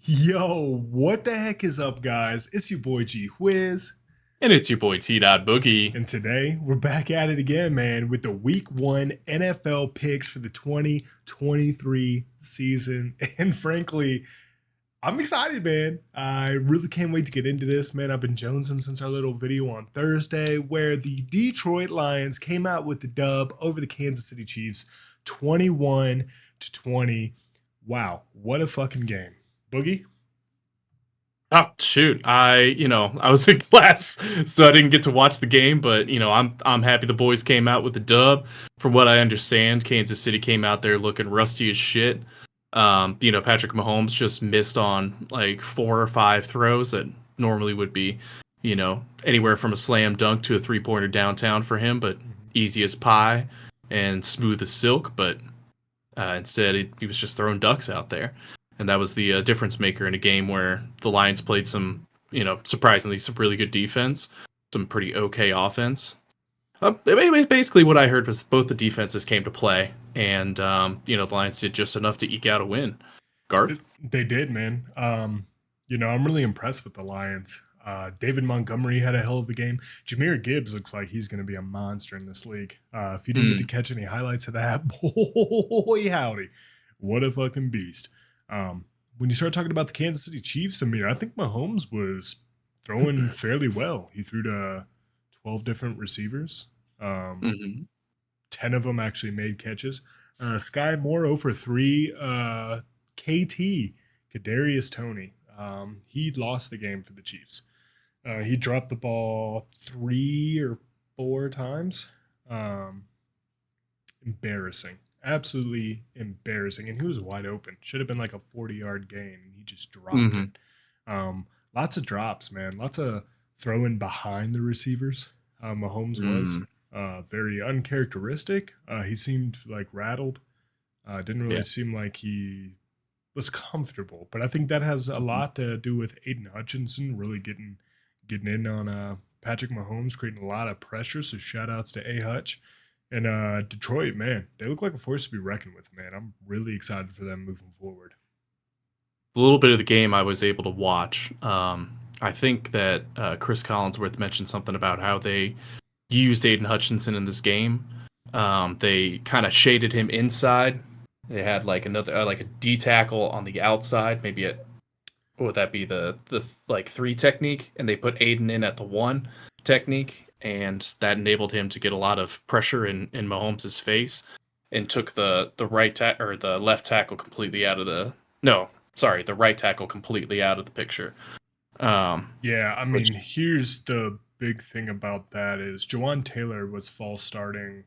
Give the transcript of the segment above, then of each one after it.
Yo, what the heck is up, guys? It's your boy G Whiz, And it's your boy T Dot Boogie. and today we're back at it again, man, with the Week 1 NFL picks for the 2023 season. And frankly, I'm excited, man. I really can't wait to get into this, man. I've been jonesing since our little video on Thursday where the Detroit Lions came out with the dub over the Kansas City Chiefs 21-20. Wow, what a fucking game. Boogie? Oh shoot, I was in class, so I didn't get to watch the game. But I'm happy the boys came out with the dub. From what I understand, Kansas City came out there looking rusty as shit. Patrick Mahomes just missed on like 4 or 5 throws that normally would be, anywhere from a slam dunk to a 3-pointer downtown for him, but easy as pie and smooth as silk. But instead, he was just throwing ducks out there. And that was the difference maker in a game where the Lions played some, surprisingly, some really good defense, some pretty okay offense. Basically, what I heard was both the defenses came to play, and the Lions did just enough to eke out a win. Garth? They did, man. I'm really impressed with the Lions. David Montgomery had a hell of a game. Jahmyr Gibbs looks like he's going to be a monster in this league. If you didn't get to catch any highlights of that, boy, howdy. What a fucking beast. When you start talking about the Kansas City Chiefs, I think Mahomes was throwing fairly well. He threw to 12 different receivers. 10 of them actually made catches. Sky Moore 0 for 3. KT, Kadarius Toney, he lost the game for the Chiefs. He dropped the ball 3 or 4 times. Embarrassing. Absolutely embarrassing. And he was wide open. Should have been like a 40-yard gain, and he just dropped it. Lots of drops, man. Lots of throwing behind the receivers. Mahomes was very uncharacteristic. He seemed like rattled. Didn't really seem like he was comfortable. But I think that has a lot to do with Aiden Hutchinson really getting in on Patrick Mahomes, creating a lot of pressure. So shout outs to A Hutch. And Detroit, man, they look like a force to be reckoned with, man. I'm really excited for them moving forward. A little bit of the game I was able to watch. I think that Chris Collinsworth mentioned something about how they used Aiden Hutchinson in this game. They kind of shaded him inside. They had like another like a D tackle on the outside, maybe at what would that be, the 3 technique, and they put Aiden in at the 1 technique, and that enabled him to get a lot of pressure in Mahomes' face, and took the left tackle completely out of the the right tackle completely out of the picture. Here's the big thing about that is Jawan Taylor was false starting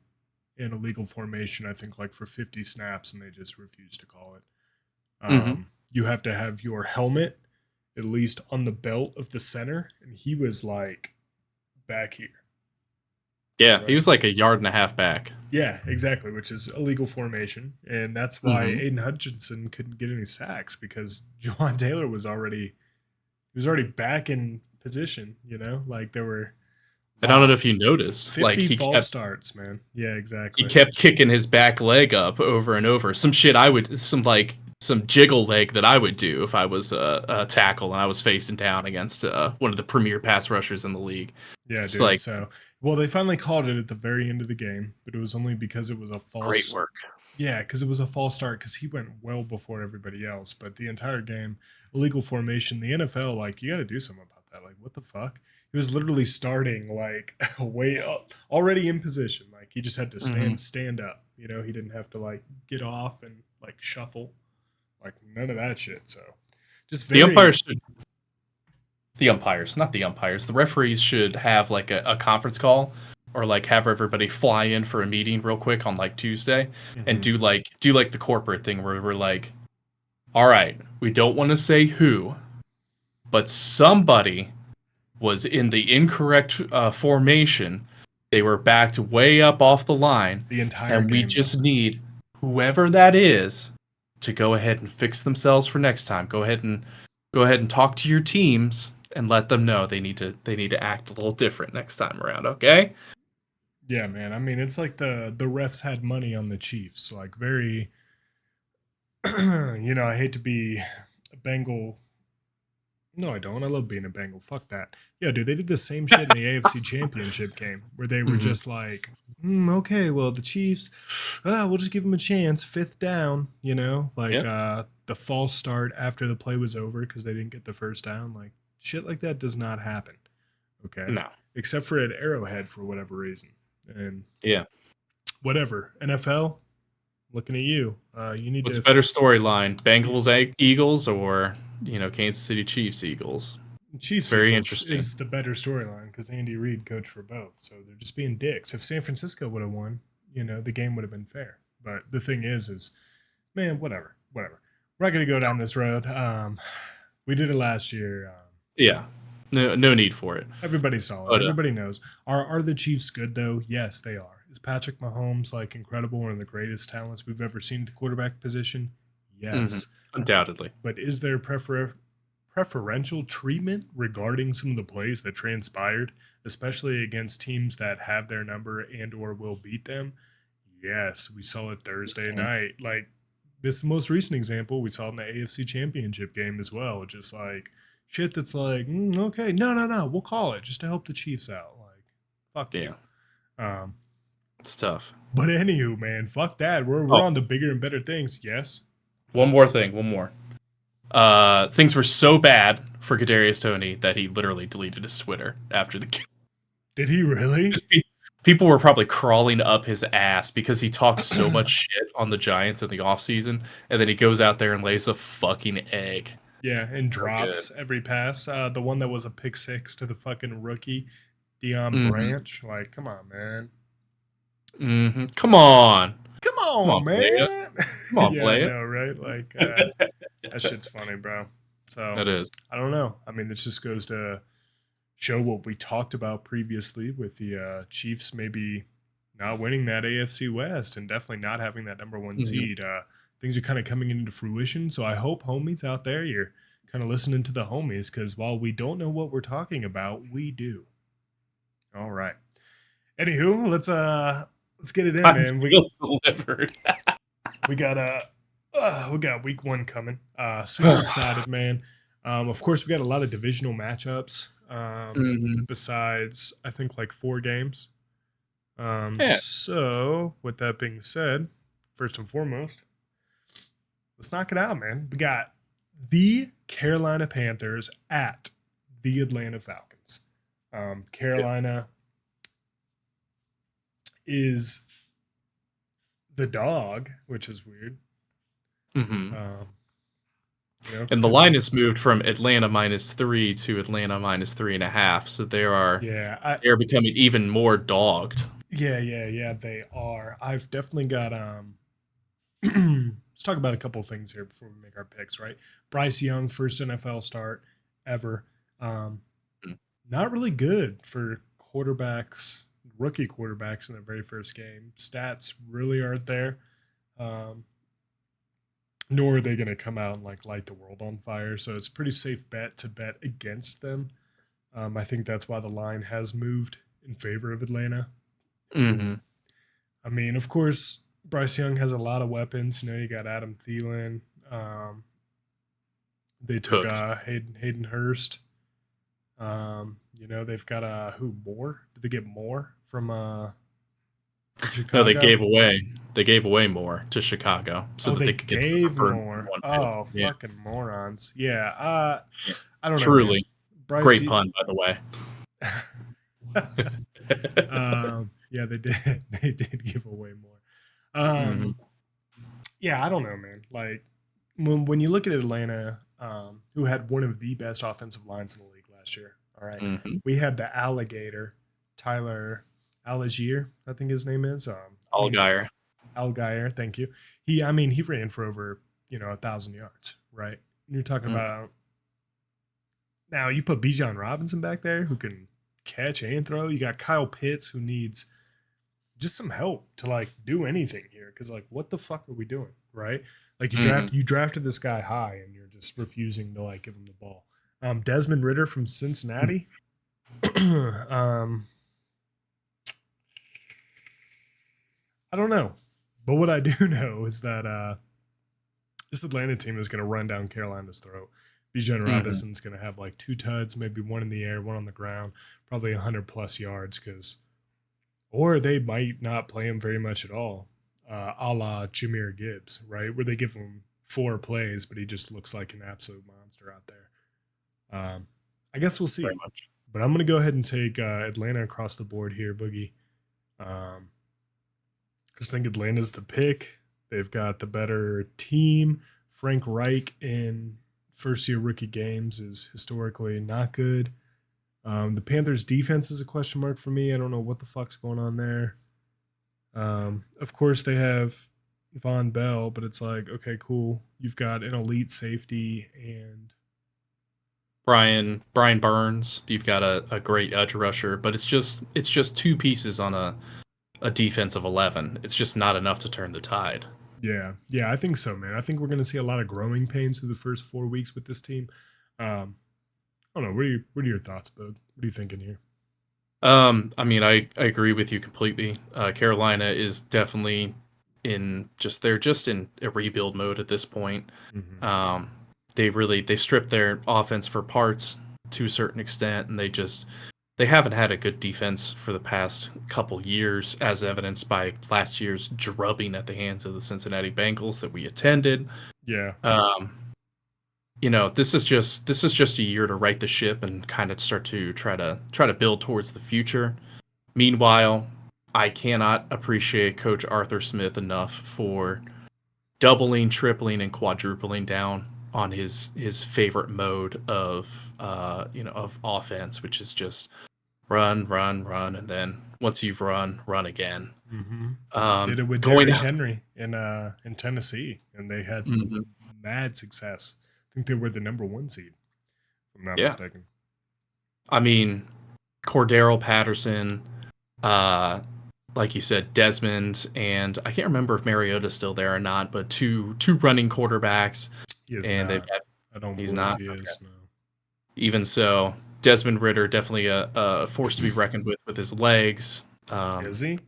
in a legal formation, I think like for 50 snaps, and they just refused to call it. You have to have your helmet at least on the belt of the center, and he was like back here. Yeah, right. He was like a yard and a half back. Yeah, exactly, which is a legal formation, and that's why Aiden Hutchinson couldn't get any sacks, because Jawan Taylor was already back in position. Like there were. I don't know if you noticed. 50 like he false starts, man. Yeah, exactly. He kept kicking his back leg up over and over. Some jiggle leg that I would do if I was a tackle and I was facing down against one of the premier pass rushers in the league. Yeah, dude. They finally called it at the very end of the game, but it was only because it was a false. Great work. Yeah, because it was a false start, because he went well before everybody else. But the entire game, illegal formation, the NFL, like, you got to do something about that. Like, what the fuck? He was literally starting like way up, already in position. Like he just had to stand up. He didn't have to like get off and like shuffle, like none of that shit. So just the umpires, not the umpires. The referees should have like a conference call, or like have everybody fly in for a meeting real quick on like Tuesday and do like the corporate thing where we're like, all right, we don't want to say who, but somebody was in the incorrect formation. They were backed way up off the line. The entire and game, we just need whoever that is to go ahead and fix themselves for next time. Go ahead and talk to your teams and let them know they need to act a little different next time around, okay? Yeah, man. It's like the refs had money on the Chiefs. Like very I hate to be a Bengal No, I don't. I love being a Bengal. Fuck that. Yeah, dude, they did the same shit in the AFC Championship game where they were Mhm. just like, okay, well, the Chiefs, we'll just give them a chance. 5th down, like Yep. the false start after the play was over because they didn't get the first down. Like, shit like that does not happen. Okay. No. Except for at Arrowhead for whatever reason. And Yeah. whatever. NFL, looking at you. You need What's a to. better storyline, Bengals Eagles or Kansas City Chiefs Eagles? It's Chiefs very Eagles interesting. is the better storyline because Andy Reid coached for both, so they're just being dicks. If San Francisco would have won, the game would have been fair. But the thing is man, whatever. We're not gonna go down this road. We did it last year. Yeah. No need for it. Everybody saw it. But Everybody knows. Are the Chiefs good though? Yes, they are. Is Patrick Mahomes like incredible? One of the greatest talents we've ever seen at the quarterback position? mhm, Yes. undoubtedly. But is there preferential treatment regarding some of the plays that transpired, especially against teams that have their number and or will beat them? Yes, we saw it Thursday Mhm. night. Like this most recent example, we saw in the AFC Championship game as well. Just like shit that's like, okay, no, we'll call it just to help the Chiefs out. Like, fuck you. Yeah. Um, It's tough. but anywho, man, fuck that. We're Oh, on to bigger and better things. Yes. one more thing. One more. Things were so bad for Kadarius Toney that he literally deleted his Twitter after the game. Did he really? People were probably crawling up his ass because he talked so much shit on the Giants in the offseason, and then he goes out there and lays a fucking egg. Yeah, and So good. drops every pass. The one that was a pick six to the fucking rookie, Dion Mhm. Branch. Like, come on, man. Mhm. Come on. Come Come on, on, play it. man. Come on, Yeah, I play it. know, right? Like, that shit's funny, bro. So, It is. I don't know. I mean, this just goes to show what we talked about previously with the Chiefs maybe not winning that AFC West and definitely not having that number one Mhm. seed. Things are kind of coming into fruition. So I hope homies out there, you're kind of listening to the homies because while we don't know what we're talking about, we do. All right. Anywho, let's get it in, I'm man. still delivered. We got week one coming. Super excited, man. Of course, we got a lot of divisional matchups. Mhm. Besides, I think like 4 games. Yeah. So with that being said, first and foremost, let's knock it out, man. We got the Carolina Panthers at the Atlanta Falcons. Carolina is the dog, which is weird. Mhm. Um, And the because line is moved from Atlanta -3 to Atlanta -3.5, so yeah, they're becoming even more dogged. yeah, they are. I've definitely got let's talk about a couple of things here before we make our picks, right? Bryce Young, first NFL start ever. Um, Mm. Not really good for quarterbacks, rookie quarterbacks in their very first game. Stats really aren't there. Um, Nor are they going to come out and like light the world on fire. So it's a pretty safe bet to bet against them. I think that's why the line has moved in favor of Atlanta, who, Mhm. I mean, of course, Bryce Young has a lot of weapons. You got Adam Thielen. They took Cooked. Hayden Hurst. They've got who more? Did they get more from No, Chicago? they gave away more to Chicago so Oh, that they they could get the gave preferred more. one pick. Oh, Yeah. fucking morons. Yeah. Yeah. I don't know, man. Truly. Bryce. Great pun, by the way. Yeah, they did. They did give away more. Um, Mhm. yeah, I don't know, man. Like when you look at Atlanta, who had one of the best offensive lines in the league last year. All right, Mhm. we had the alligator, Tyler Algier, I think his name is. I mean Allgaier. Algier. Thank you. He ran for over 1,000 yards. Right. You're talking Mhm. about now. You put Bijan Robinson back there who can catch and throw. You got Kyle Pitts who needs just some help to like do anything here because like what the fuck are we doing, right? Like Mhm. you drafted this guy high and you're just refusing to like give him the ball. Desmond Ritter from Cincinnati. I don't know, but what I do know is that this Atlanta team is going to run down Carolina's throat. Bijan Mhm. Robinson's going to have like 2 tuds, maybe one in the air, one on the ground, probably 100 plus yards or they might not play him very much at all, a la Jameer Gibbs, right? Where they give him 4 plays, but he just looks like an absolute monster out there. I guess we'll Very see. much. But I'm going to go ahead and take Atlanta across the board here, Boogie. I just think Atlanta's the pick. They've got the better team. Frank Reich in first year rookie games is historically not good. The Panthers defense is a question mark for me. I don't know what the fuck's going on there. Of course, they have Von Bell, but it's like, okay, cool. You've got an elite safety and Brian Burns, you've got a great edge rusher, but it's just two pieces on a defense of 11. It's just not enough to turn the tide. yeah, I think so, man. I think we're going to see a lot of growing pains through the first 4 weeks with this team. Um, I don't know. What are your thoughts, Bug? What are you thinking here? I mean, I agree with you completely. Carolina is definitely they're just in a rebuild mode at this point. Mm-hmm. Um, they stripped their offense for parts to a certain extent, and they haven't had a good defense for the past couple years, as evidenced by last year's drubbing at the hands of the Cincinnati Bengals that we attended. Yeah. Um, this is just a year to right the ship and kind of start to try to build towards the future. Meanwhile, I cannot appreciate Coach Arthur Smith enough for doubling, tripling, and quadrupling down on his favorite mode of offense, which is just run, run, run, and then once you've run again. Mm-hmm. Did it with Going Derrick out. Henry in Tennessee, and they had Mhm. mad success. I think they were the number 1 seed, if I'm not Yeah, mistaken. I mean Cordero Patterson, uh, like you said, Desmond, and I can't remember if Mariota's still there or not, but two running quarterbacks, He is and they've not. got I don't he's believe not. he Okay. is. No. Even so, Desmond Ritter definitely a force to be reckoned with his legs. Is he?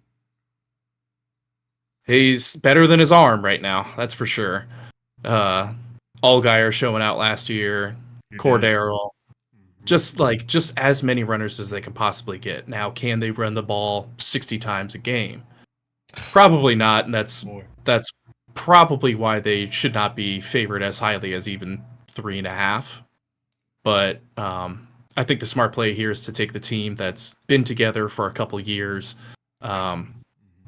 He's better than his arm right now, that's for sure. Uh, Allgaier showing out last year, You did. Cordero, Mm-hmm. just as many runners as they can possibly get. Now, can they run the ball 60 times a game? Probably not, and Boy. that's probably why they should not be favored as highly as even 3.5. But I think the smart play here is to take the team that's been together for a couple years. Yeah. Um,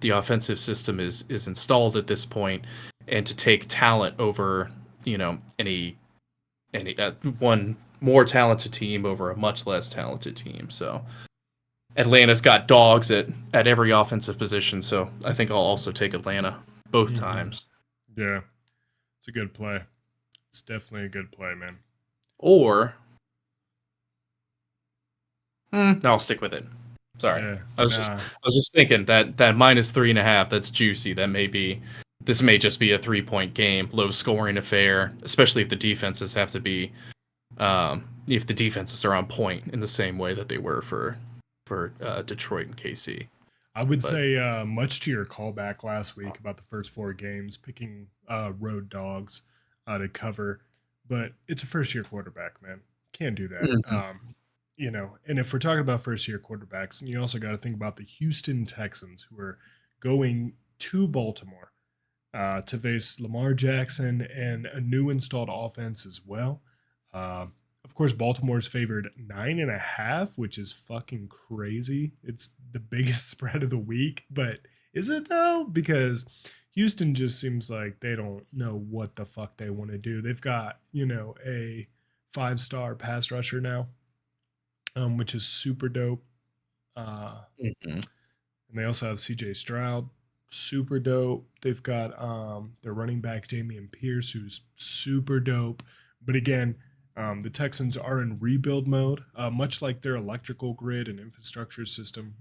the offensive system is installed at this point, and to take talent over any one more talented team over a much less talented team. So Atlanta's got dogs at every offensive position. So I think I'll also take Atlanta both Mm-hmm. times. Yeah. It's a good play. It's definitely a good play, man. Or no, I'll stick with it. Sorry, Yeah. I was just Nah. I was just thinking that -3.5. That's juicy. This may just be a 3 point game, low scoring affair, especially if the defenses have to be if the defenses are on point in the same way that they were for Detroit and KC. I would But say, much to your callback last week about the first 4 games, picking road dogs to cover, but it's a first year quarterback, man. Can't do that. Mhm. And if we're talking about first year quarterbacks, you also got to think about the Houston Texans who are going to Baltimore to face Lamar Jackson and a new installed offense as well. Uh, of course, Baltimore's favored 9.5, which is fucking crazy. It's the biggest spread of the week, but is it though? Because Houston just seems like they don't know what the fuck they want to do. They've got, a 5-star pass rusher now, which is super dope. Uh, Mhm. and they also have CJ Stroud, super dope. They've got their running back Damian Pierce, who's super dope. But again, the Texans are in rebuild mode, much like their electrical grid and infrastructure system.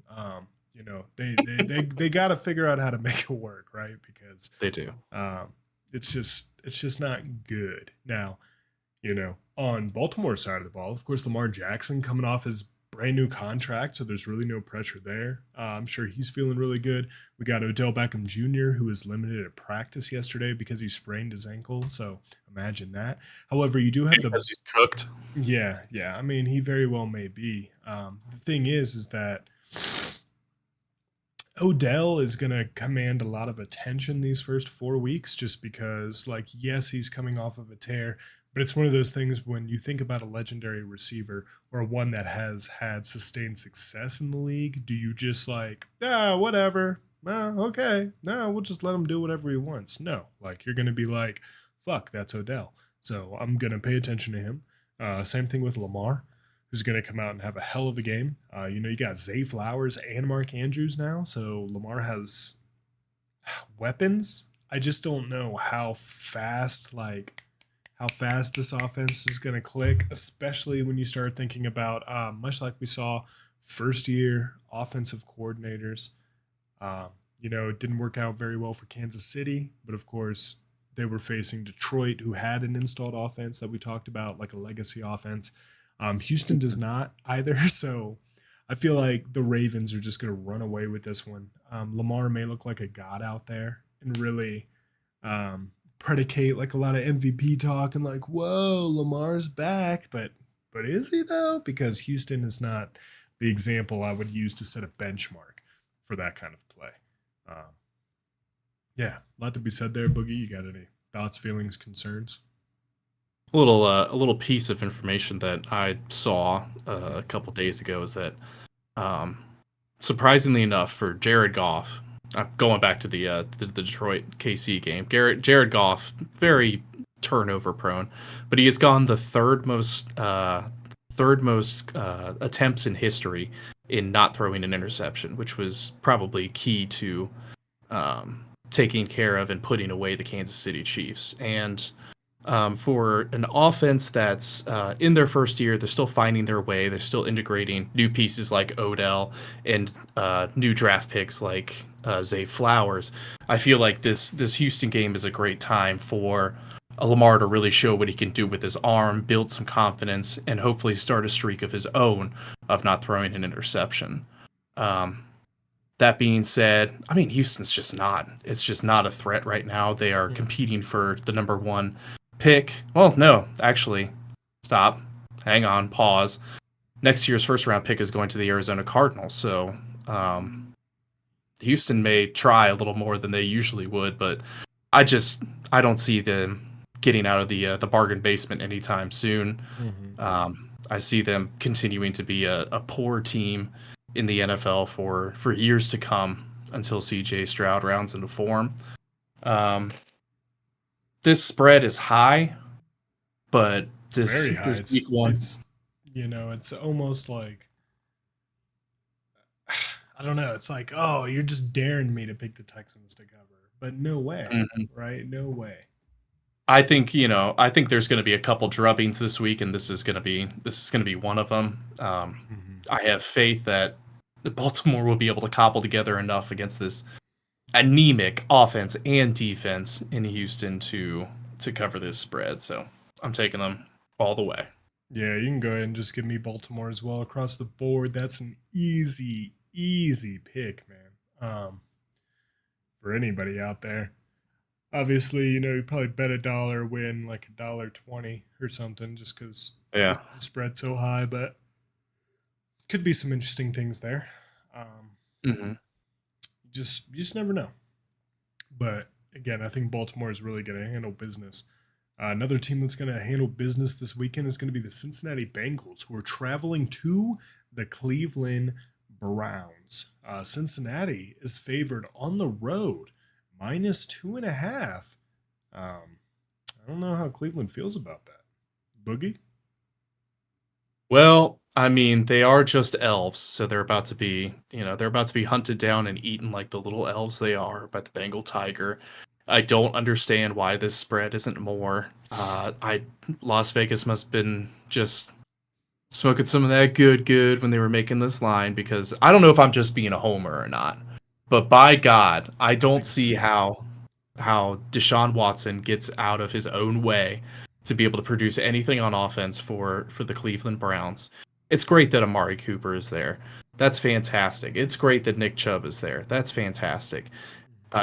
They got to figure out how to make it work, right? Because They do. um, it's just not good now. On Baltimore's side of the ball, of course, Lamar Jackson coming off his brand new contract, so there's really no pressure there. I'm sure he's feeling really good. We got Odell Beckham Jr., who was limited at practice yesterday because he sprained his ankle. So imagine that. However, you do have the because he's cooked. yeah. I mean, he very well may be. The thing is that Odell is going to command a lot of attention these first 4 weeks just because, like, yes, he's coming off of a tear, but it's one of those things when you think about a legendary receiver or one that has had sustained success in the league, do you just like, whatever? Okay. No, we'll just let him do whatever he wants. No, like, you're going to be like, fuck, that's Odell. So I'm going to pay attention to him. Same thing with Lamar, who's going to come out and have a hell of a game. You got Zay Flowers and Mark Andrews now, so Lamar has weapons. I just don't know how fast this offense is going to click, especially when you start thinking about much like we saw first year offensive coordinators. It didn't work out very well for Kansas City, but of course they were facing Detroit, who had an installed offense that we talked about, like a legacy offense. Houston does not either. So I feel like the Ravens are just going to run away with this one. Lamar may look like a god out there and really predicate like a lot of MVP talk and like, whoa, Lamar's back. But is he though? Because Houston is not the example I would use to set a benchmark for that kind of play. Yeah, a lot to be said there, Boogie. You got any thoughts, feelings, concerns? A little piece of information that I saw a couple days ago is that, um, surprisingly enough, for Jared Goff, going back to the Detroit KC game, Jared Goff, very turnover prone, but he has gone the third most attempts in history in not throwing an interception, which was probably key to taking care of and putting away the Kansas City Chiefs. And for an offense that's in their first year, they're still finding their way. They're still integrating new pieces like Odell and new draft picks like Zay Flowers. I feel like this Houston game is a great time for Lamar to really show what he can do with his arm, build some confidence, and hopefully start a streak of his own of not throwing an interception. Um, that being said, I mean, Houston's just not. It's just not a threat right now. They are competing for the number one pick. Well, no, actually, stop. Hang on, pause. Next year's first round pick is going to the Arizona Cardinals. So Houston may try a little more than they usually would, but I don't see them getting out of the bargain basement anytime soon. I see them continuing to be a poor team in the NFL for years to come until CJ Stroud rounds into form. This spread is high, but It's very high. this week one, It's almost like I don't know. It's like, oh, you're just daring me to pick the Texans to cover, but no way, right? No way. I think there's going to be a couple drubbings this week, and this is going to be one of them. I have faith that Baltimore will be able to cobble together enough against this anemic offense and defense in Houston to cover this spread. So I'm taking them all the way. Yeah, you can go ahead and just give me Baltimore as well across the board. That's an easy pick, man. For anybody out there. Obviously, you probably bet $1, win like $1.20 or something, just because Yeah. the spread's so high. But could be some interesting things there. You just never know. But again, I think Baltimore is really going to handle business. Another team that's going to handle business this weekend is going to be the Cincinnati Bengals, who are traveling to the Cleveland Browns. Cincinnati is favored on the road, -2.5. I don't know how Cleveland feels about that. Boogie? Well, I mean, they are just elves, so they're about to be hunted down and eaten like the little elves they are by the Bengal tiger. I don't understand why this spread isn't more. Las Vegas must have been just smoking some of that good when they were making this line, because I don't know if I'm just being a homer or not. But by God, I don't see how Deshaun Watson gets out of his own way to be able to produce anything on offense for the Cleveland Browns. It's great that Amari Cooper is there. That's fantastic. It's great that Nick Chubb is there. That's fantastic.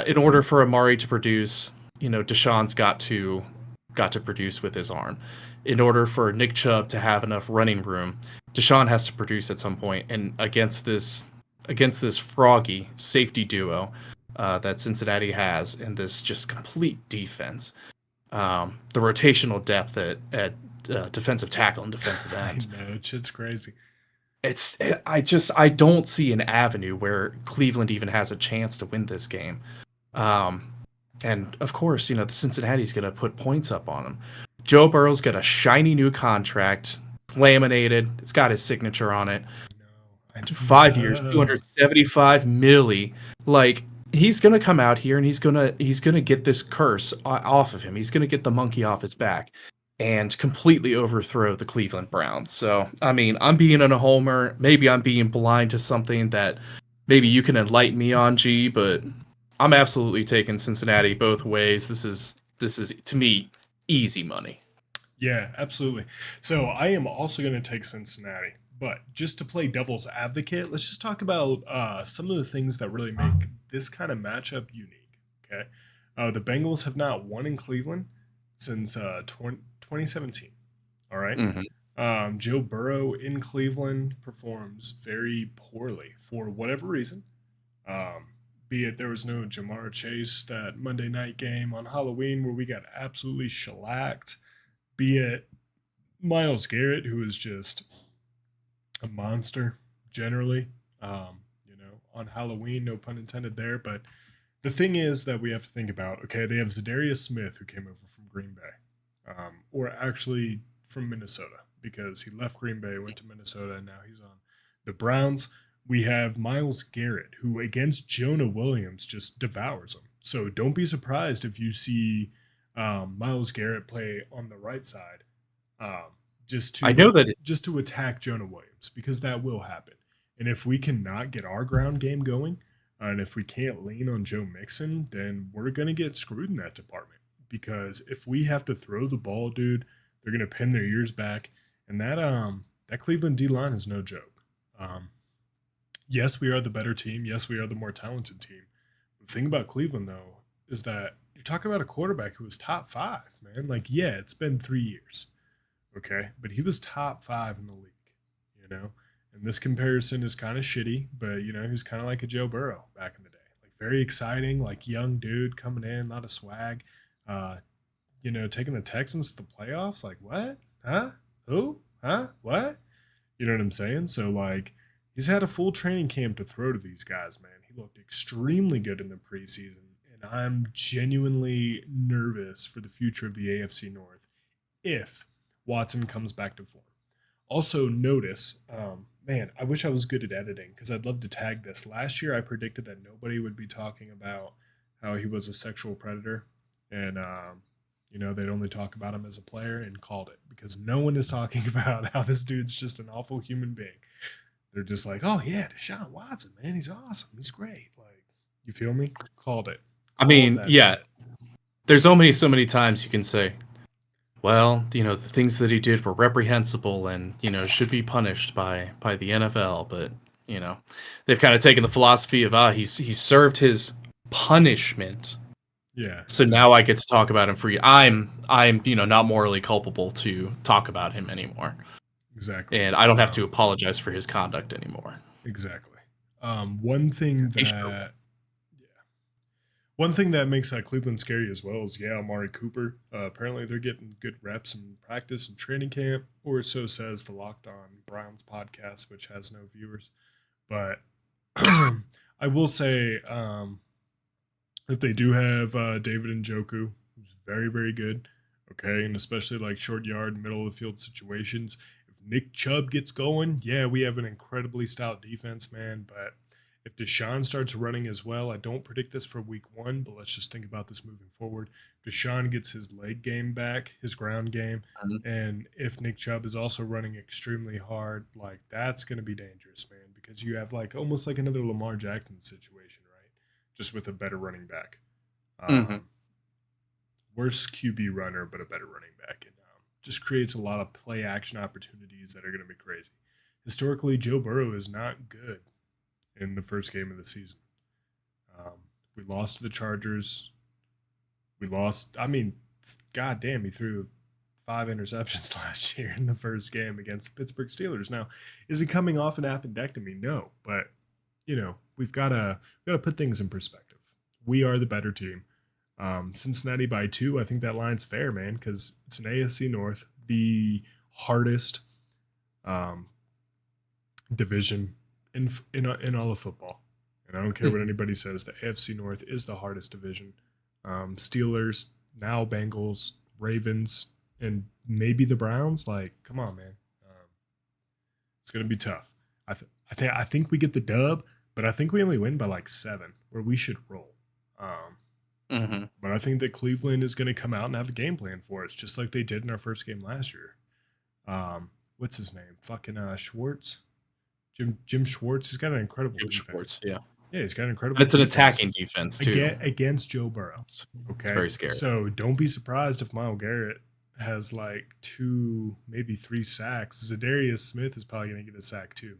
In order for Amari to produce, Deshaun's got to produce with his arm. In order for Nick Chubb to have enough running room, Deshaun has to produce at some point. And against this froggy safety duo that Cincinnati has, and this just complete defense, the rotational depth at defensive tackle and defensive I end. know, shit's crazy. I don't see an avenue where Cleveland even has a chance to win this game. Um, and of course, the Cincinnati's going to put points up on him. Joe Burrow's got a shiny new contract, laminated. It's got his signature on it. I 5 years, know. 275 milli. Like, he's gonna come out here and he's gonna get this curse off of him. He's gonna get the monkey off his back and completely overthrow the Cleveland Browns. So, I mean, I'm being a homer. Maybe I'm being blind to something that maybe you can enlighten me on, G. But I'm absolutely taking Cincinnati both ways. This is to me easy money. Yeah, absolutely. So I am also going to take Cincinnati. But just to play devil's advocate, let's just talk about some of the things that really make this kind of matchup unique. Okay. The Bengals have not won in Cleveland since 2017. All right. Hmm. Joe Burrow in Cleveland performs very poorly for whatever reason. Um, be it there was no Jamar Chase that Monday night game on Halloween where we got absolutely shellacked, be it Miles Garrett, who is just a monster generally. On Halloween, no pun intended there. But the thing is that we have to think about, okay, they have Zadarius Smith who came over from Green Bay, or actually from Minnesota because he left Green Bay, went to Minnesota, and now he's on the Browns. We have Miles Garrett, who against Jonah Williams just devours him. So don't be surprised if you see Miles Garrett play on the right side, um, just I know to that. just to attack Jonah Williams because that will happen. And if we cannot get our ground game going, and if we can't lean on Joe Mixon, then we're gonna get screwed in that department. Because if we have to throw the ball, dude, they're gonna pin their ears back, and that Cleveland D line is no joke. Um, yes, we are the better team. Yes, we are the more talented team. The thing about Cleveland though is that you're talking about a quarterback who was top five, man. Like, yeah, it's been 3 years. Okay, but he was top five in the league, you know. And this comparison is kind of shitty, but he was kind of like a Joe Burrow back in the day, like very exciting, like young dude coming in, a lot of swag. Uh, taking the Texans to the playoffs, like what? Huh? Who? Huh? What? You know what I'm saying? So like, he's had a full training camp to throw to these guys, man. He looked extremely good in the preseason, and I'm genuinely nervous for the future of the AFC North if Watson comes back to form. Also, notice, man, I wish I was good at editing because I'd love to tag this. Last year, I predicted that nobody would be talking about how he was a sexual predator, and they'd only talk about him as a player, and called it because no one is talking about how this dude's just an awful human being. They're just like, oh yeah, Deshaun Watson, man, he's awesome, he's great. Like, you feel me? Called it. I Called mean, that yeah, shit. there's so many times you can say, well, the things that he did were reprehensible and, should be punished by the NFL, but, you know, they've kind of taken the philosophy of he's served his punishment. Yeah, So now I exactly, get to talk about him free. I'm not morally culpable to talk about him anymore. exactly. And I don't have to Um, apologize for his conduct anymore. exactly. One thing He's true. that yeah, one thing that makes Cleveland scary as well is, yeah, Amari Cooper. Apparently, they're getting good reps in practice and training camp, or so says the Locked On Browns podcast, which has no viewers. But I will say that they do have David Njoku, who's very, very good. Okay, and especially like short yard, middle of the field situations. If Nick Chubb gets going, yeah, we have an incredibly stout defense, man. But if Deshaun starts running as well, I don't predict this for week one, but let's just think about this moving forward. Deshaun gets his leg game back, his ground game, Mhm. and if Nick Chubb is also running extremely hard, like that's going to be dangerous, man, because you have like almost like another Lamar Jackson situation, right? Just with a better running back. Mhm. Um, Worse QB runner, but a better running back, and just creates a lot of play action opportunities that are going to be crazy. historically, Joe Burrow is not good in the first game of the season. We lost to the Chargers. We lost. I mean, god damn, he threw 5 interceptions last year in the first game against the Pittsburgh Steelers. Now, is he coming off an appendectomy? No, but we've got to put things in perspective. We are the better team. Cincinnati by 2. I think that line's fair, man, because it's an AFC North, the hardest division in all of football. And I don't care what anybody says. The AFC North is the hardest division. Steelers, now Bengals, Ravens, and maybe the Browns. Like, come on, man. It's gonna be tough. I think we get the dub, but I think we only win by like 7, where we should roll. But I think that Cleveland is going to come out and have a game plan for us, just like they did in our first game last year. What's his name? Fucking Schwartz, Jim Schwartz. He's got an incredible defense. Schwartz, yeah, he's got an incredible. It's an attacking defense too against Joe Burrow. Okay, it's very scary. So don't be surprised if Myles Garrett has like 2, maybe 3 sacks. Zadarius Smith is probably going to get a sack too, man.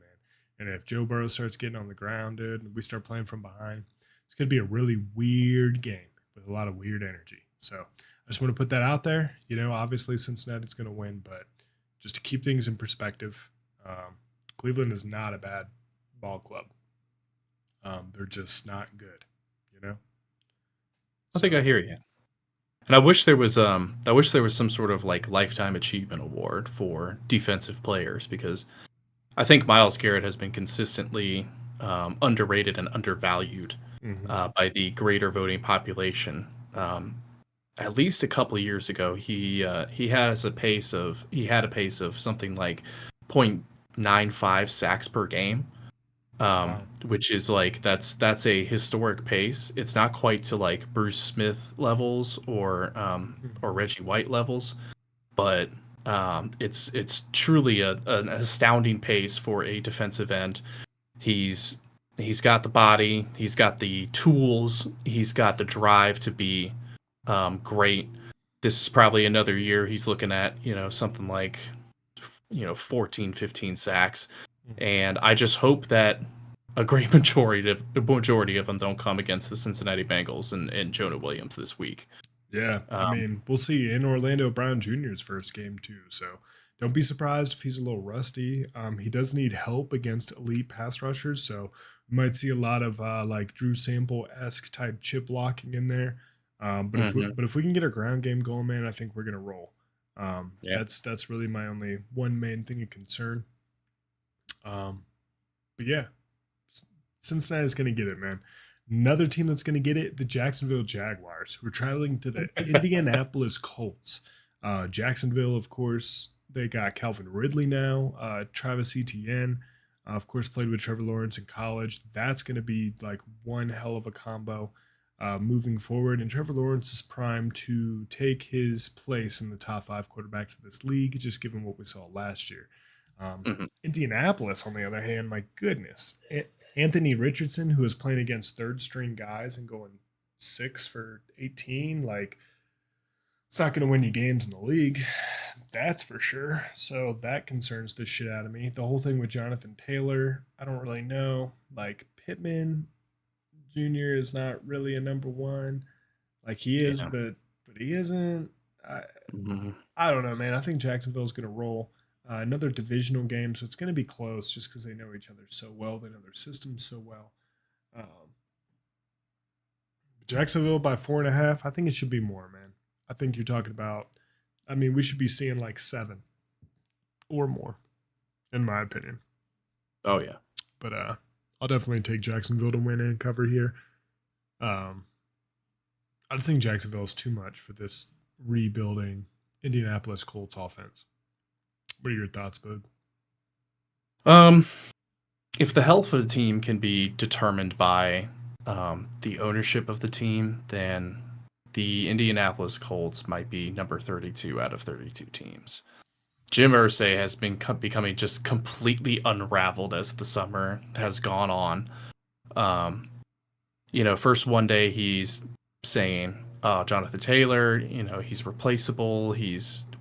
And if Joe Burrow starts getting on the ground, dude, and we start playing from behind, it's going to be a really weird game with a lot of weird energy. So I just want to put that out there. Obviously Cincinnati's going to win, but just to keep things in perspective, Cleveland is not a bad ball club. They're just not good, I think I hear you. And I wish there was some sort of like lifetime achievement award for defensive players, because I think Myles Garrett has been consistently underrated and undervalued by the greater voting population. At least a couple of years ago, he had a pace of something like 0.95 sacks per game, which is like that's a historic pace. It's not quite to like Bruce Smith levels or Reggie White levels, but it's truly an astounding pace for a defensive end. He's got the body, he's got the tools, he's got the drive to be great. This is probably another year he's looking at, something like 14, 15 sacks. And I just hope that a great majority of them don't come against the Cincinnati Bengals and Jonah Williams this week. Yeah, I mean, we'll see. In Orlando Brown Jr.'s first game too, so don't be surprised if he's a little rusty. He does need help against elite pass rushers, so we might see a lot of like Drew Sample-esque type chip blocking in there. But if we can get our ground game going, man, I think we're gonna roll. That's really my only one main thing of concern. But yeah, Cincinnati's gonna get it, man. Another team that's going to get it, the Jacksonville Jaguars, who are traveling to the Indianapolis Colts. Jacksonville, of course, they got Calvin Ridley now. Travis Etienne, of course, played with Trevor Lawrence in college. That's going to be like one hell of a combo moving forward. And Trevor Lawrence is primed to take his place in the top 5 quarterbacks of this league, just given what we saw last year. Indianapolis, on the other hand, my goodness. Anthony Richardson, who is playing against third-string guys and going 6 for 18, like, it's not going to win you games in the league. That's for sure. So that concerns the shit out of me. The whole thing with Jonathan Taylor, I don't really know. Like, Pittman Jr. is not really a number 1. Like, he is, but he isn't. I don't know, man. I think Jacksonville's going to roll. Another divisional game, so it's going to be close just because they know each other so well. They know their systems so well. Jacksonville by 4.5. I think it should be more, man. I think you're talking about, we should be seeing like 7 or more, in my opinion. Oh, yeah. But I'll definitely take Jacksonville to win and cover here. I just think Jacksonville is too much for this rebuilding Indianapolis Colts offense. What are your thoughts, bud? If the health of the team can be determined by the ownership of the team, then the Indianapolis Colts might be number 32 out of 32 teams. Jim Irsay has been becoming just completely unraveled as the summer has gone on. First one day he's saying, Jonathan Taylor, he's replaceable.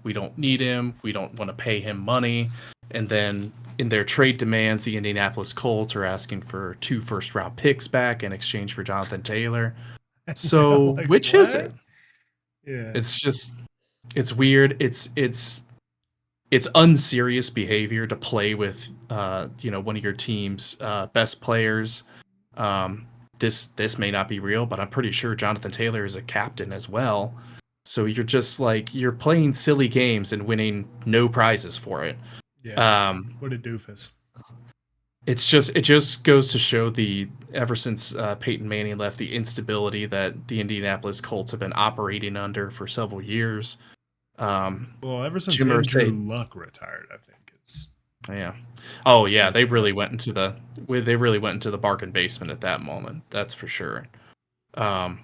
We don't need him. We don't want to pay him money. And then in their trade demands, the Indianapolis Colts are asking for 2 first-round picks back in exchange for Jonathan Taylor. Yeah, So, like which is it? what? Yeah. It's just it's weird. It's unserious behavior to play with one of your team's best players. Um, this may not be real, but I'm pretty sure Jonathan Taylor is a captain as well. So you're just like you're playing silly games and winning no prizes for it. Yeah. Um, What a doofus. it just goes to show the ever since Peyton Manning left, the instability that the Indianapolis Colts have been operating under for several years. Um, Well, ever since Jim Andrew Irsay, Luck retired, I think it's yeah. Oh yeah, pretty changed. they really went into the bargain basement at that moment. That's for sure. Um,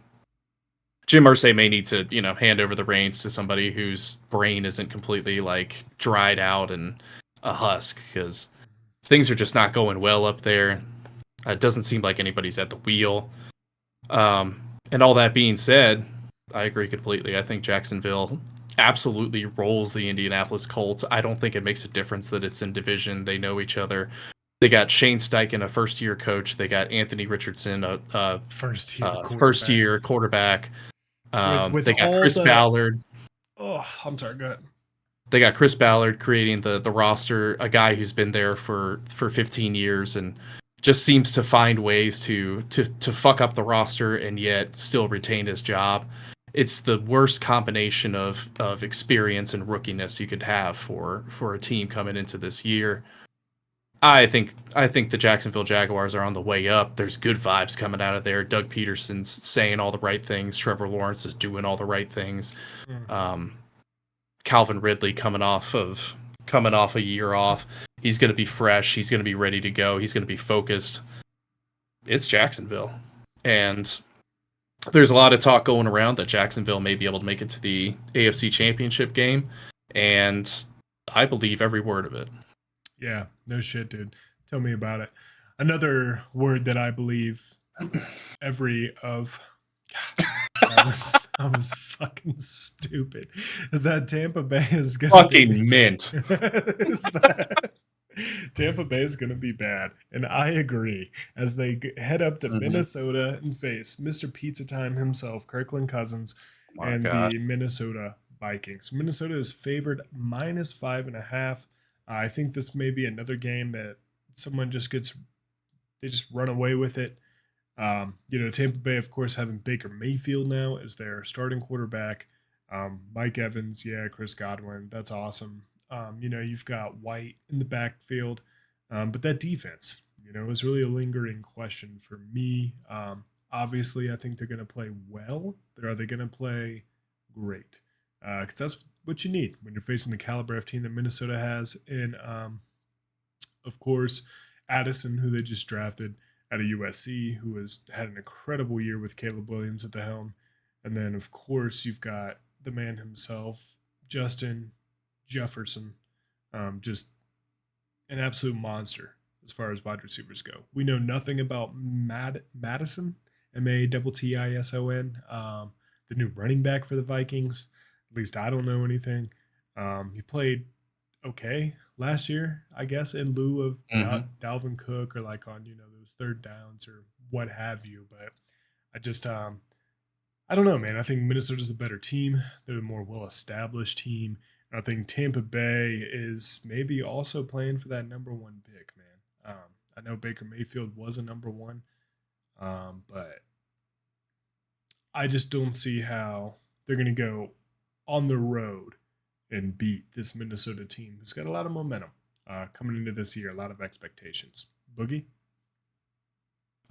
Jim Irsay may need to, hand over the reins to somebody whose brain isn't completely like dried out and a husk because things are just not going well up there. It doesn't seem like anybody's at the wheel. And all that being said, I agree completely. I think Jacksonville absolutely rolls the Indianapolis Colts. I don't think it makes a difference that it's in division. They know each other. They got Shane Steichen, a first-year coach. They got Anthony Richardson, a First year quarterback. first-year quarterback. With They got all Chris the Ballard. oh, I'm sorry, go ahead. They got Chris Ballard creating the roster, a guy who's been there for 15 years and just seems to find ways to fuck up the roster and yet still retain his job. It's the worst combination of experience and rookiness you could have for a team coming into this year. I think the Jacksonville Jaguars are on the way up. There's good vibes coming out of there. Doug Peterson's saying all the right things. Trevor Lawrence is doing all the right things. Mm-hmm. Calvin Ridley coming off a year off. He's going to be fresh. He's going to be ready to go. He's going to be focused. It's Jacksonville. And there's a lot of talk going around that Jacksonville may be able to make it to the AFC Championship game. And I believe every word of it. Yeah, no shit, dude. Tell me about it. Another word that I believe every of that was fucking stupid. Is that Tampa Bay is gonna be Fucking mint. is that Tampa Bay is gonna be bad, and I agree. As they head up to Minnesota and face Mr. Pizza Time himself, Kirkland Cousins, and God. the Minnesota Vikings. Minnesota is favored -5.5. I think this may be another game that someone just they just run away with it. Tampa Bay, of course, having Baker Mayfield now as their starting quarterback. Mike Evans, yeah, Chris Godwin, that's awesome. You've got White in the backfield, but that defense, is really a lingering question for me. Obviously, I think they're going to play well, but are they going to play great? Because that's what you need when you're facing the caliber of team that Minnesota has. And, of course, Addison, who they just drafted out of USC, who has had an incredible year with Caleb Williams at the helm. And then, of course, you've got the man himself, Justin Jefferson, just an absolute monster as far as wide receivers go. We know nothing about Madison, Mattison, the new running back for the Vikings. At least I don't know anything. He played okay last year, I guess, in lieu of Dalvin Cook or like on, those third downs or what have you. But I just, I don't know, man. I think Minnesota's a better team. They're the more well-established team. And I think Tampa Bay is maybe also playing for that number one pick, man. I know Baker Mayfield was a number one, but I just don't see how they're going to go on the road and beat this Minnesota team who's got a lot of momentum coming into this year, a lot of expectations. Boogie?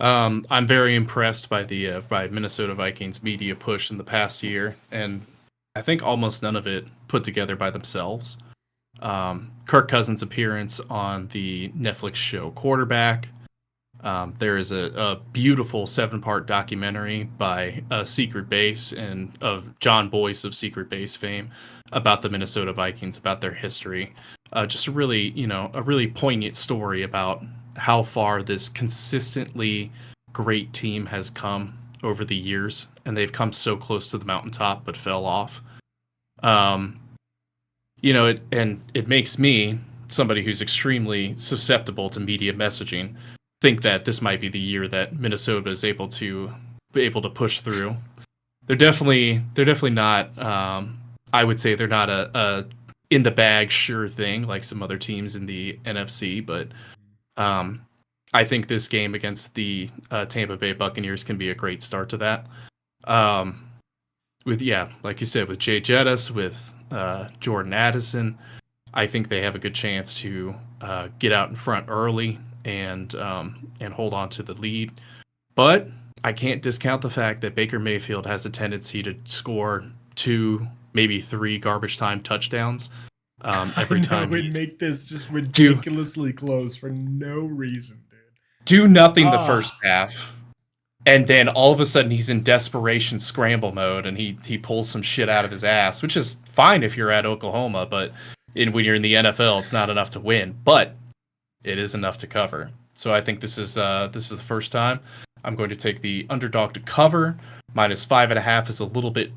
I'm very impressed by the by Minnesota Vikings media push in the past year, and I think almost none of it put together by themselves. Kirk Cousins' appearance on the Netflix show Quarterback. There is a beautiful 7-part documentary by Secret Base and of John Boyce of Secret Base fame about the Minnesota Vikings, about their history. Just a really poignant story about how far this consistently great team has come over the years, and they've come so close to the mountaintop but fell off. It makes me somebody who's extremely susceptible to media messaging, think that this might be the year that Minnesota is able to push through. They're definitely not. I would say they're not a in the bag sure thing like some other teams in the NFC, but um, I think this game against the Tampa Bay Buccaneers can be a great start to that. Um, with like you said, with Jay Jettis, with Jordan Addison, I think they have a good chance to get out in front early and hold on to the lead. But I can't discount the fact that Baker Mayfield has a tendency to score 2, maybe 3 garbage time touchdowns every I know time it'd make this just do ridiculously close for no reason, dude. do nothing the first Ah, half, and then all of a sudden he's in desperation scramble mode and he pulls some shit out of his ass, which is fine if you're at Oklahoma, but when you're in the NFL, it's not enough to win, but it is enough to cover. So I think this is the first time. I'm going to take the underdog to cover. -5.5 is a little bit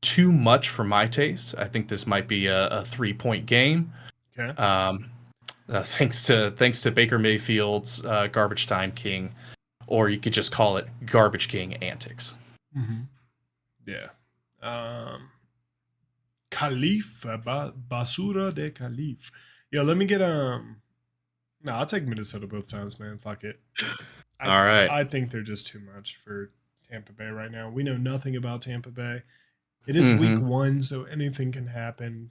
too much for my taste. I think this might be a 3-point game. okay. Thanks to Baker Mayfield's garbage time king, or you could just call it garbage king antics. Mm-hmm. Yeah. Khalif, Basura de Khalif. Yo, let me get No, I'll take Minnesota both times, man. Fuck it. All right. I think they're just too much for Tampa Bay right now. We know nothing about Tampa Bay. It is week 1, so anything can happen.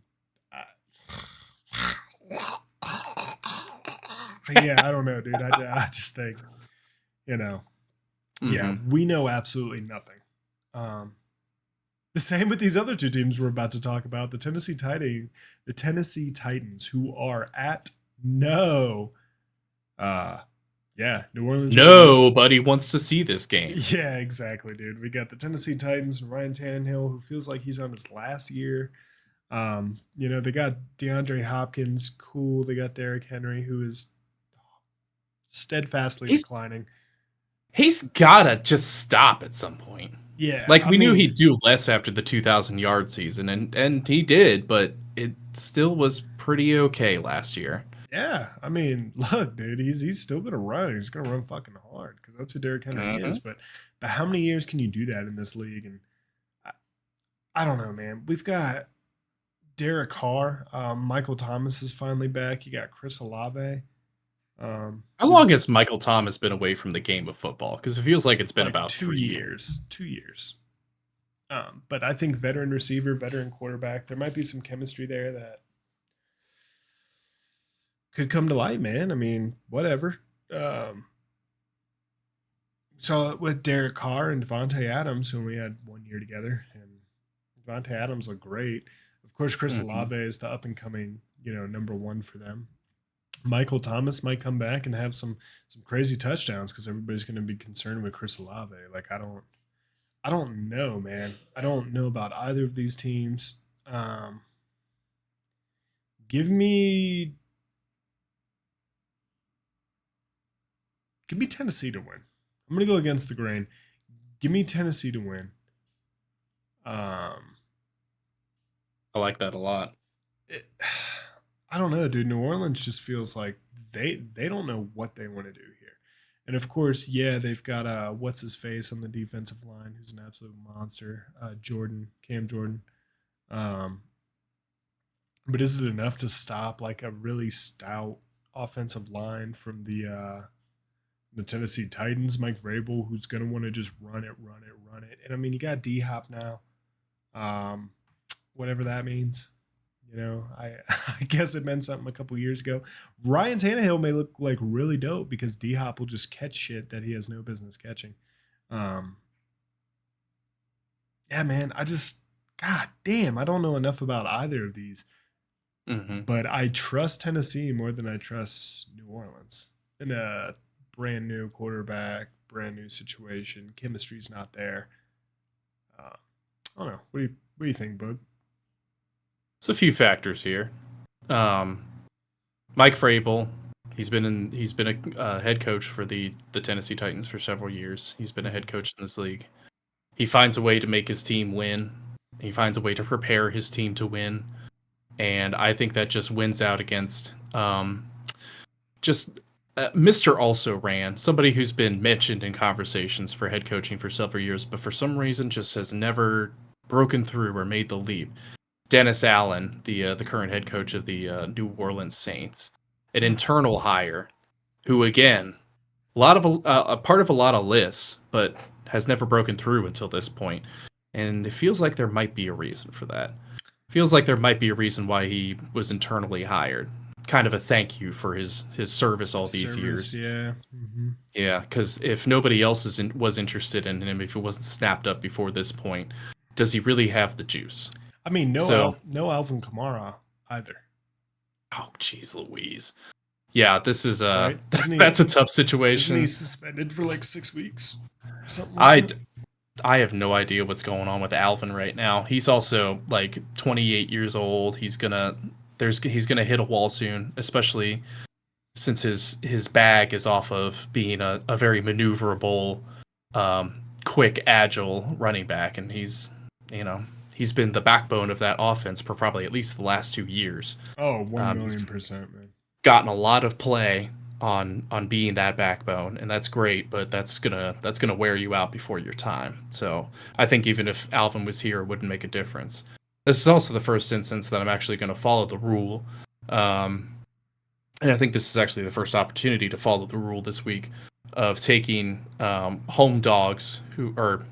Yeah, I don't know, dude. I just think, yeah, we know absolutely nothing. The same with these other 2 teams we're about to talk about, the Tennessee Titans, who are at New Orleans. Nobody wants to see this game. Yeah, exactly, dude. We got the Tennessee Titans and Ryan Tannehill, who feels like he's on his last year. They got DeAndre Hopkins, cool. They got Derrick Henry, who is steadfastly declining. He's gotta just stop at some point. Yeah, we knew he'd do less after the 2,000-yard season, and he did, but it still was pretty okay last year. Yeah, I mean, look, dude, he's still gonna run. He's gonna run fucking hard because that's who Derrick Henry is. But how many years can you do that in this league? And I don't know, man. We've got Derek Carr. Michael Thomas is finally back. You got Chris Olave. How long has Michael Thomas been away from the game of football? Because it feels like it's been about 2 years. 2 years. But I think veteran receiver, veteran quarterback, there might be some chemistry there that could come to light, man. I mean, whatever. So with Derek Carr and Devontae Adams, who only had 1 year together, and Devontae Adams looked great. Of course, Chris Olave is the up and coming, number 1 for them. Michael Thomas might come back and have some crazy touchdowns because everybody's going to be concerned with Chris Olave. Like, I don't know, man. I don't know about either of these teams. Give me Tennessee to win. I'm going to go against the grain. Give me Tennessee to win. I like that a lot. I don't know, dude. New Orleans just feels like they don't know what they want to do here. And of course, yeah, they've got what's his face on the defensive line, who's an absolute monster, Cam Jordan. But is it enough to stop like a really stout offensive line from the Tennessee Titans, Mike Vrabel, who's gonna want to just run it. And I mean, you got D-Hop now, whatever that means. I guess it meant something a couple years ago. Ryan Tannehill may look like really dope because D-Hop will just catch shit that he has no business catching. Yeah, man, God damn, I don't know enough about either of these. But I trust Tennessee more than I trust New Orleans. In a brand new quarterback, brand new situation, chemistry's not there. I don't know. What do you think, Bug? It's a few factors here. Mike Vrabel, he's been a head coach for the Tennessee Titans for several years. He's been a head coach in this league. He finds a way to make his team win. He finds a way to prepare his team to win. and I think that just wins out against just Mr. Also Ran, somebody who's been mentioned in conversations for head coaching for several years, but for some reason just has never broken through or made the leap. Dennis Allen, the current head coach of the New Orleans Saints, an internal hire, who again, a part of a lot of lists, but has never broken through until this point. And it feels like there might be a reason for that. Feels like there might be a reason why he was internally hired. Kind of a thank you for his service all these years. Yeah. Yeah, because if nobody else was interested in him, if it wasn't snapped up before this point, does he really have the juice? I mean, So, no Alvin Kamara either. oh, jeez, Louise. Yeah, this is Right? that's a tough situation. Isn't he suspended for like 6 weeks? Something like that? I have no idea what's going on with Alvin right now. He's also like 28 years old. He's gonna hit a wall soon, especially since his bag is off of being a very maneuverable, quick, agile running back, and he's been the backbone of that offense for probably at least the last 2 years. Oh, 1,000,000%, man. Gotten a lot of play on being that backbone, and that's great, but that's gonna wear you out before your time. So I think even if Alvin was here, it wouldn't make a difference. This is also the first instance that I'm actually going to follow the rule, and I think this is actually the first opportunity to follow the rule this week of taking away dogs who are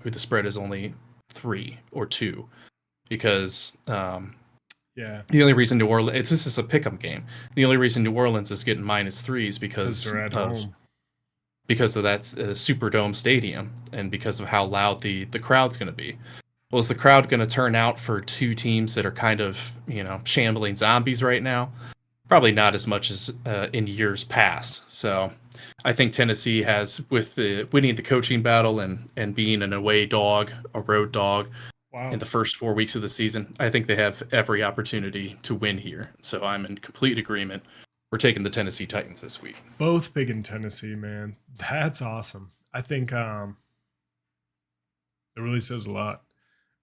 who the spread is only 3 or 2, because yeah, the only reason New Orleans this is a pick'em game. The only reason New Orleans is getting -3 is because they're at home. Because of that Superdome stadium, and because of how loud the crowd's going to be. Well, is the crowd going to turn out for two teams that are kind of shambling zombies right now? Probably not as much as in years past. So I think Tennessee has, with winning the coaching battle and being an away dog, a road dog, in the first 4 weeks of the season, I think they have every opportunity to win here. So I'm in complete agreement. We're taking the Tennessee Titans this week. Both big in Tennessee, man. That's awesome. I think it really says a lot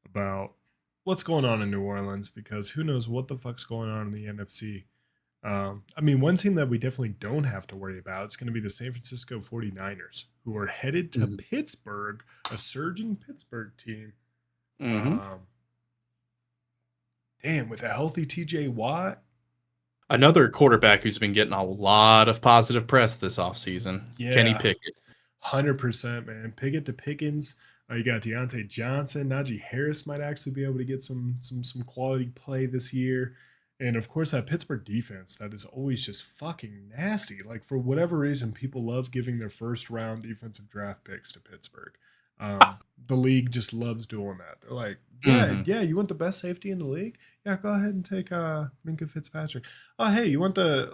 about what's going on in New Orleans, because who knows what the fuck's going on in the NFC. I mean, one team that we definitely don't have to worry about is going to be the San Francisco 49ers, who are headed to Pittsburgh, a surging Pittsburgh team. Damn, with a healthy TJ Watt. Another quarterback who's been getting a lot of positive press this offseason. Yeah. Kenny Pickett. 100%, man. Pickett to Pickens. You got Deontay Johnson. Najee Harris might actually be able to get some quality play this year. And of course, that Pittsburgh defense that is always just fucking nasty. Like, for whatever reason, people love giving their first round defensive draft picks to Pittsburgh. The league just loves doing that. They're like, yeah, you want the best safety in the league? Yeah, go ahead and take Minkah Fitzpatrick. Oh, hey, you want the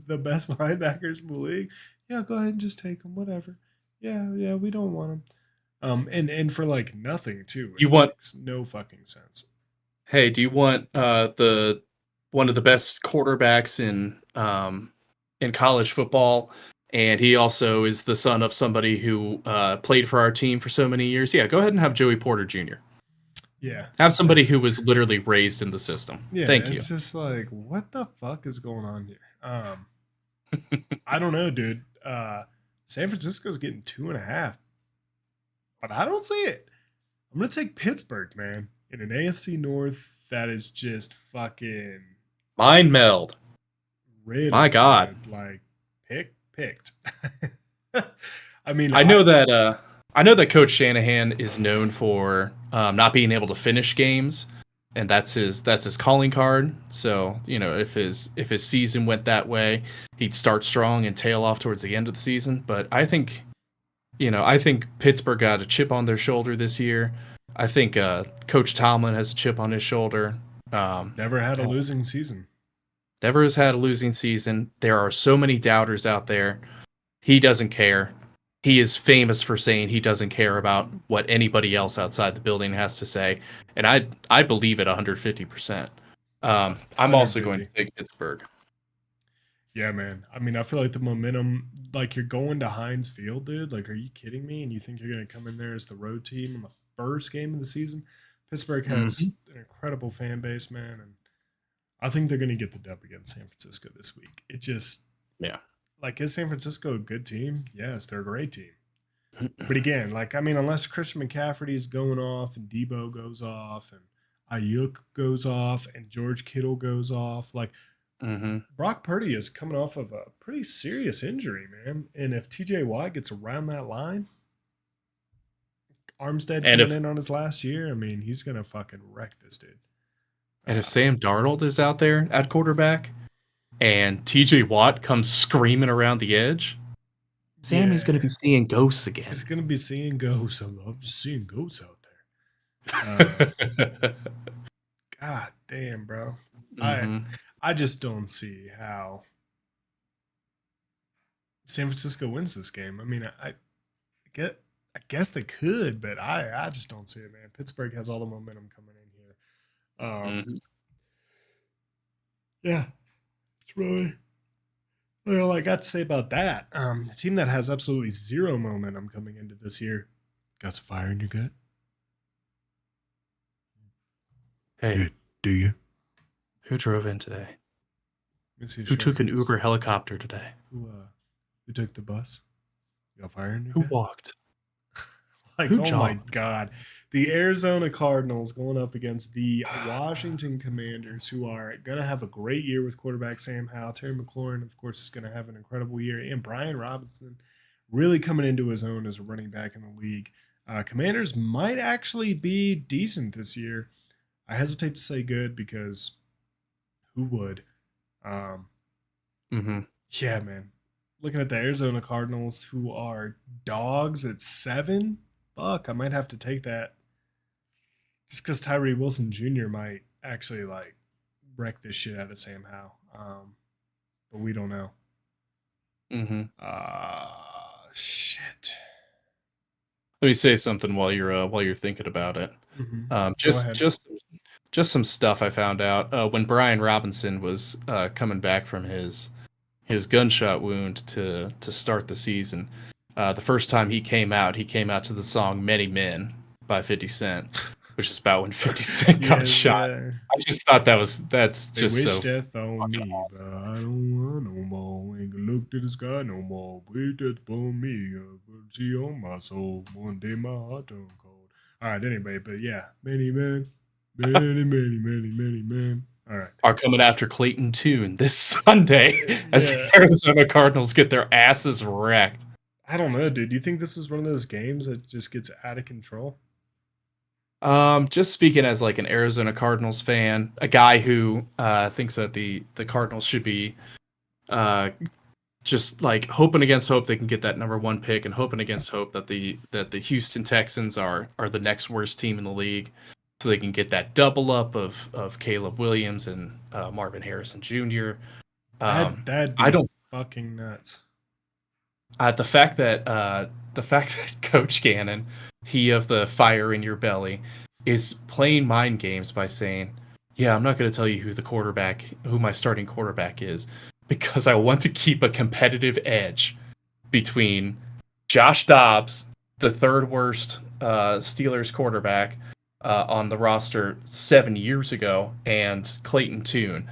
the best linebackers in the league? Yeah, go ahead and just take them. Whatever. Yeah, we don't want them. And for like nothing too. You want makes no fucking sense. Hey, do you want one of the best quarterbacks in college football? And he also is the son of somebody who played for our team for so many years. Yeah, go ahead and have Joey Porter Jr. Yeah. Have somebody who was literally raised in the system. Yeah, Thank you. It's just like, what the fuck is going on here? I don't know, dude. San Francisco's getting 2.5, but I don't see it. I'm going to take Pittsburgh, man, in an AFC North that is just fucking mind meld. Riddled, my God. Man. Like, picked. I mean, I know that Coach Shanahan is known for not being able to finish games, and that's his calling card. So if his season went that way, he'd start strong and tail off towards the end of the season. But I think Pittsburgh got a chip on their shoulder this year. I think Coach Tomlin has a chip on his shoulder. Never had a losing season. Never has had a losing season. There are so many doubters out there. He doesn't care. He is famous for saying he doesn't care about what anybody else outside the building has to say. And I believe it 150%. I'm also going to take Pittsburgh. Yeah, man. I mean, I feel like the momentum, like, you're going to Heinz Field, dude. Like, are you kidding me? And you think you're going to come in there as the road team in the first game of the season? Pittsburgh Mhm. has an incredible fan base, man, and I think they're going to get the dub against San Francisco this week. It just Yeah. like is San Francisco a good team? Yes, they're a great team. But again, like I mean, unless Christian McCaffrey is going off and Debo goes off and Ayuk goes off and George Kittle goes off, like Mhm. Brock Purdy is coming off of a pretty serious injury, man. And if TJ Watt gets around that line, Armstead And coming if in on his last year, I mean, he's gonna fucking wreck this dude. and if Uh, Sam Darnold is out there at quarterback and TJ Watt comes screaming around the edge, Sammy's gonna yeah, be seeing ghosts it's again. gonna be seeing ghosts. I'm just seeing ghosts out there. God damn, bro. I Mhm. I just don't see how San Francisco wins this game. I mean, I get I guess they could, but I just don't see it, man. Pittsburgh has all the momentum coming in here. Mhm. Yeah, it's really all I got to say about that. A team that has absolutely zero momentum coming into this year. Got some fire in your gut? Hey, Do you? who drove in today? Let me see a Who show of took an hands. Uber helicopter today? Who took the bus? You got fire in your Who gut? walked? Like, Who oh my jogged? God. The Arizona Cardinals going up against the Washington Commanders, who are going to have a great year with quarterback Sam Howell. Terry McLaurin, of course, is going to have an incredible year. And Brian Robinson really coming into his own as a running back in the league. Commanders might actually be decent this year. I hesitate to say good because who would? Um, Mhm. yeah, man. Looking at the Arizona Cardinals, who are dogs at 7, fuck, I might have to take that just because Tyree Wilson Jr. might actually like wreck this shit out of Sam Howe. But we don't know. Mhm. Shit. Let me say something while you're thinking about it. Mm-hmm. Um, Go just ahead. just just some stuff I found out when Brian Robinson was coming back from his gunshot wound to start the season. The first time he came out to the song "Many Men" by 50 Cent, which is about when 50 Cent got Yes, shot. I just thought that's they just wish so death on fucking me, but awesome. I don't want no more. Ain't gonna look to the sky no more. Wish death upon me. I will see on my soul. One day my heart turn cold. All right, anyway, but yeah, many men, many men. All right, Are coming after Clayton Tune this Sunday as the yeah. Arizona Cardinals get their asses wrecked. I don't know, dude. Do you think this is one of those games that just gets out of control? Just speaking as like an Arizona Cardinals fan, a guy who thinks that the Cardinals should be uh, just like hoping against hope they can get that number one pick, and hoping against hope that the Houston Texans are the next worst team in the league, so they can get that double up of Caleb Williams and Marvin Harrison Jr. That'd I be don't fucking nuts. the fact that Coach Gannon, he of the fire in your belly, is playing mind games by saying, "Yeah, I'm not going to tell you who my starting quarterback is, because I want to keep a competitive edge between Josh Dobbs, the third worst Steelers quarterback on the roster 7 years ago, and Clayton Tune,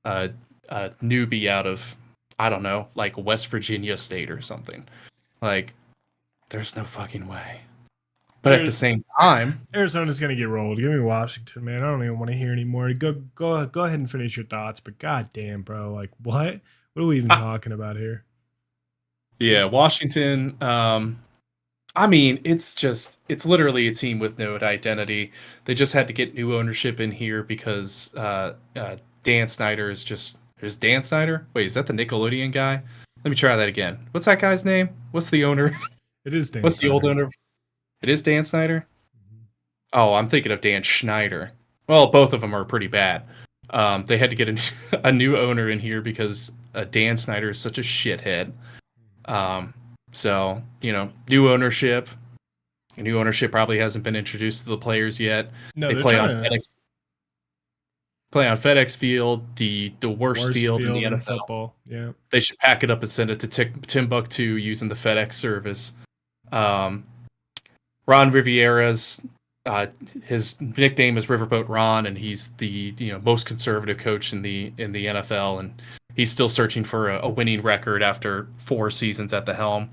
uh, a newbie out of, I don't know, like West Virginia State or something. Like, there's no fucking way." But at the Ari- same time, Arizona's gonna get rolled. Give me Washington, man. I don't even want to hear anymore. Go ahead and finish your thoughts. But goddamn, bro, like what? What are we even talking about here? yeah, Washington. I mean, it's literally a team with no identity. They just had to get new ownership in here because Dan Snyder is just. There's Dan Snyder. Wait, is that the Nickelodeon guy? Let me try that again. What's that guy's name? What's the owner? It is Dan What's the old Snyder. owner? It is Dan Snyder. Mhm. Oh, I'm thinking of Dan Schneider. Well, both of them are pretty bad. They had to get a new owner in here because Dan Snyder is such a shithead. Um, so, new ownership. New ownership probably hasn't been introduced to the players yet. No, They they're trying to play on FedEx Field, the worst worst field in the field in NFL. football. Yeah. They should pack it up and send it to Timbuktu using the FedEx service. Um, Ron Rivera's. Uh, his nickname is Riverboat Ron, and he's the most conservative coach in the NFL, and he's still searching for a winning record after 4 seasons at the helm.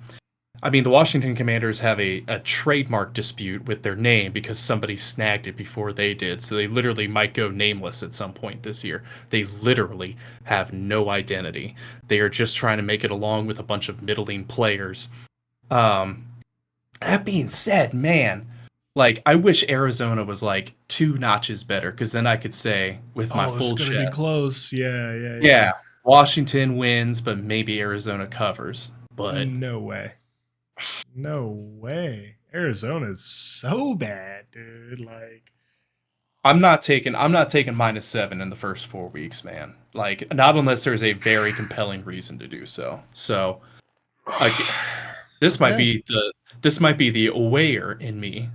I mean, the Washington Commanders have a trademark dispute with their name because somebody snagged it before they did. So they literally might go nameless at some point this year. They literally have no identity. They are just trying to make it along with a bunch of middling players. Um, that being said, man, like I wish Arizona was like 2 notches better because then I could say with my Oh, it's full gonna be chest, close. Yeah, yeah, yeah, yeah. Washington wins, but maybe Arizona covers. But No way. No way. Arizona's so bad, dude. Like, I'm not taking -7 in the first 4 weeks, man. Like not unless there's a very compelling reason to do so. So like this might okay. be the this might be the awayer in me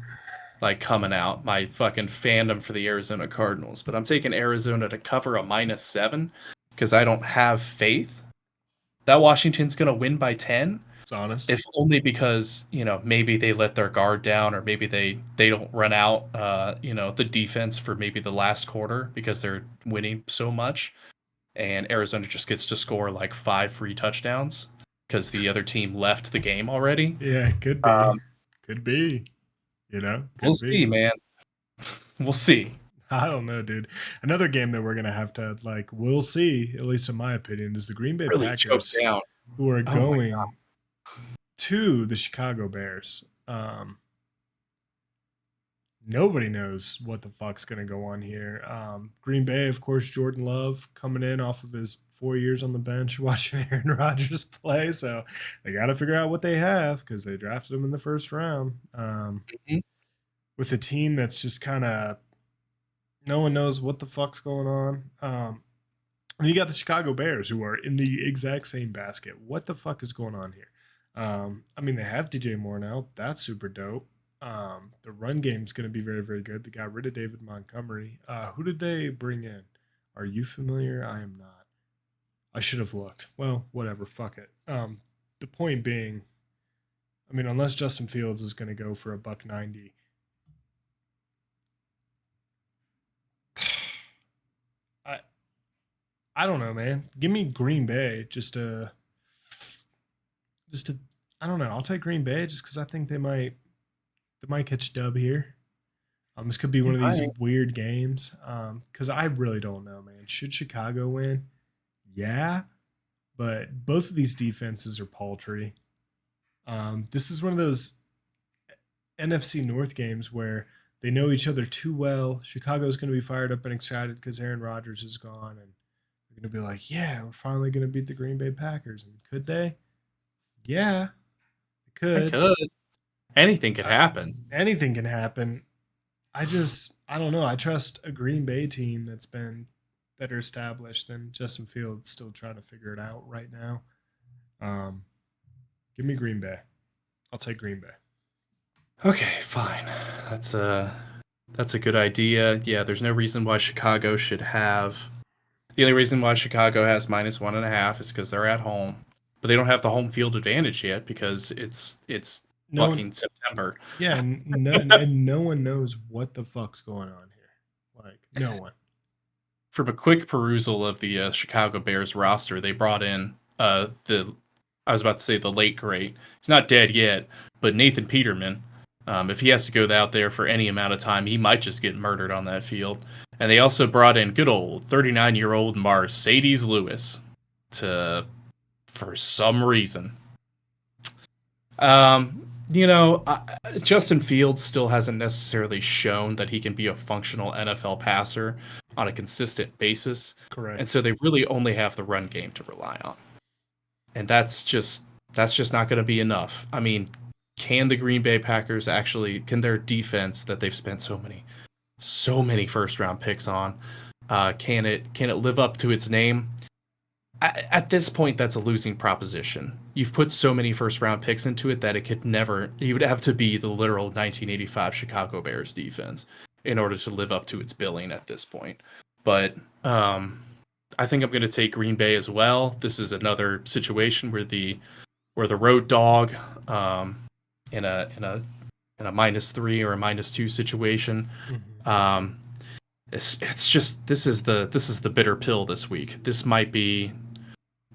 like coming out, my fucking fandom for the Arizona Cardinals. But I'm taking Arizona to cover a -7 because I don't have faith that Washington's gonna win by 10. It's honest. If only because, maybe they let their guard down or maybe they don't run out the defense for maybe the last quarter because they're winning so much and Arizona just gets to score like 5 free touchdowns because the other team left the game already. Yeah, could be. Um, Could be. we'll Could see, be. man. We'll see. I don't know, dude. Another game that we're gonna have to like, we'll see, at least in my opinion, is the Green Bay Really choked Packers, down. who are Oh my going to the Chicago Bears. Nobody knows what the fuck's gonna go on here. Green Bay, of course, Jordan Love coming in off of his 4 years on the bench, watching Aaron Rodgers play. So they got to figure out what they have because they drafted him in the first round. God. With a team that's just kind of no one knows what the fuck's going on. And you got the Chicago Bears who are in the exact same basket. What the fuck is going on here? I mean, they have DJ Moore now. That's super dope. The run game's going to be very, very good. They got rid of David Montgomery. Who did they bring in? Are you familiar? I am not. I should have looked. Well, whatever. Fuck it. The point being, I mean, unless Justin Fields is going to go for a buck 90, I I don't know, man. Give me Green Bay just to I don't know. I'll take Green Bay just because I think they might catch dub here. This could be one of these Right. weird games. Because I really don't know, man. Should Chicago win? Yeah, but both of these defenses are paltry. This is one of those NFC North games where they know each other too well. Chicago's going to be fired up and excited because Aaron Rodgers is gone, and they're going to be like, "Yeah, we're finally going to beat the Green Bay Packers." And could they? Yeah, they I could. could. Anything could Uh, happen. Anything can happen. I don't know. I trust a Green Bay team that's been better established than Justin Fields still trying to figure it out right now. Um, Give me Green Bay. I'll take Green Bay. Okay, fine. That's a good idea. Yeah, there's no reason why Chicago should have. The only reason why Chicago has -1.5 is because they're at home, but they don't have the home field advantage yet because it's No one, fucking September. yeah, and no one knows what the fuck's going on here. Like no one. From a quick perusal of the Chicago Bears roster, they brought in the I was about to say the late great. He's not dead yet, but Nathan Peterman. If he has to go out there for any amount of time, he might just get murdered on that field. And they also brought in good old 39-year-old Mercedes Lewis to, for some reason. Justin Fields still hasn't necessarily shown that he can be a functional NFL passer on a consistent basis. And Correct. so they really only have the run game to rely on. And that's just not going to be enough. I mean, can the Green Bay Packers actually can their defense that they've spent so many first round picks on can it live up to its name? At this point, that's a losing proposition. You've put so many first round picks into it that it could never. You would have to be the literal 1985 Chicago Bears defense in order to live up to its billing at this point. But I think I'm going to take Green Bay as well. This is another situation where the road dog in a in a -3 or a -2 situation. Mhm. Um, it's just this is the bitter pill this week. This might be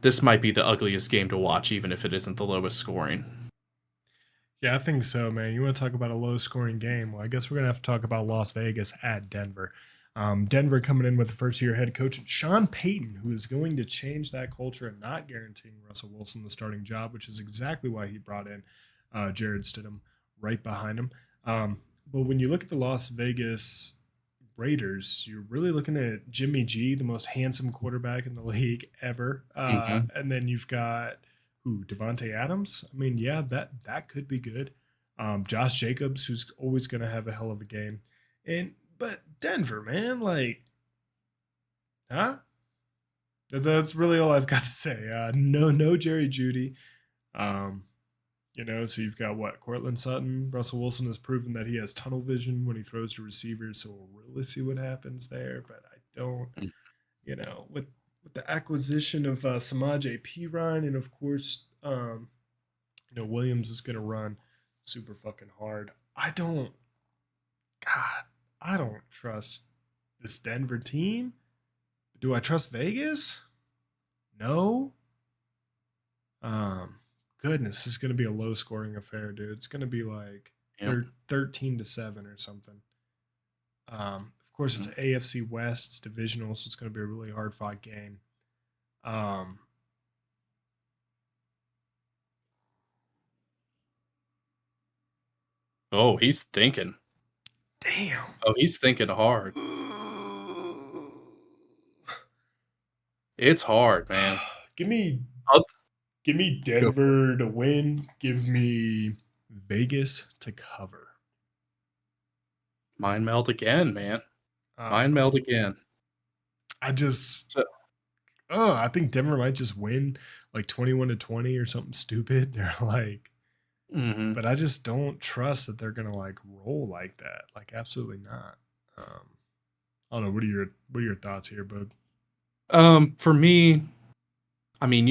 the ugliest game to watch, even if it isn't the lowest scoring. Yeah, I think so, man. You want to talk about a low scoring game? Well, I guess we're going to have to talk about Las Vegas at Denver. Denver coming in with the first year head coach, Sean Payton, who is going to change that culture and not guaranteeing Russell Wilson the starting job, which is exactly why he brought in Jared Stidham right behind him. But when you look at the Las Vegas Raiders, you're really looking at Jimmy G, the most handsome quarterback in the league ever. Mm-hmm. And then you've got Devontae Adams. I mean, yeah, that could be good. Josh Jacobs, who's always going to have a hell of a game. But Denver, man, like, huh? That's really all I've got to say. No Jerry Jeudy. Um, so you've got what? Cortland Sutton. Russell Wilson has proven that he has tunnel vision when he throws to receivers, so we'll really see what happens there. But I don't, with the acquisition of Samaje Perine, and of course, Williams is going to run super fucking hard. I don't trust this Denver team. Do I trust Vegas? No. Goodness, this is going to be a low scoring affair, dude. It's going to be like 13-7 or something. Of course, it's AFC West, it's divisional, so it's going to be a really hard fought game. Oh, he's thinking. Damn. Oh, he's thinking hard. It's hard, man. Give me I'll, Denver to win. Give me Vegas to cover. Mind meld again, man. Mind meld again. I think Denver might just win like 21-20 or something stupid. They're like, but I just don't trust that they're gonna like roll like that. Like, absolutely not. I don't know. What are your thoughts here, bud? For me, I mean,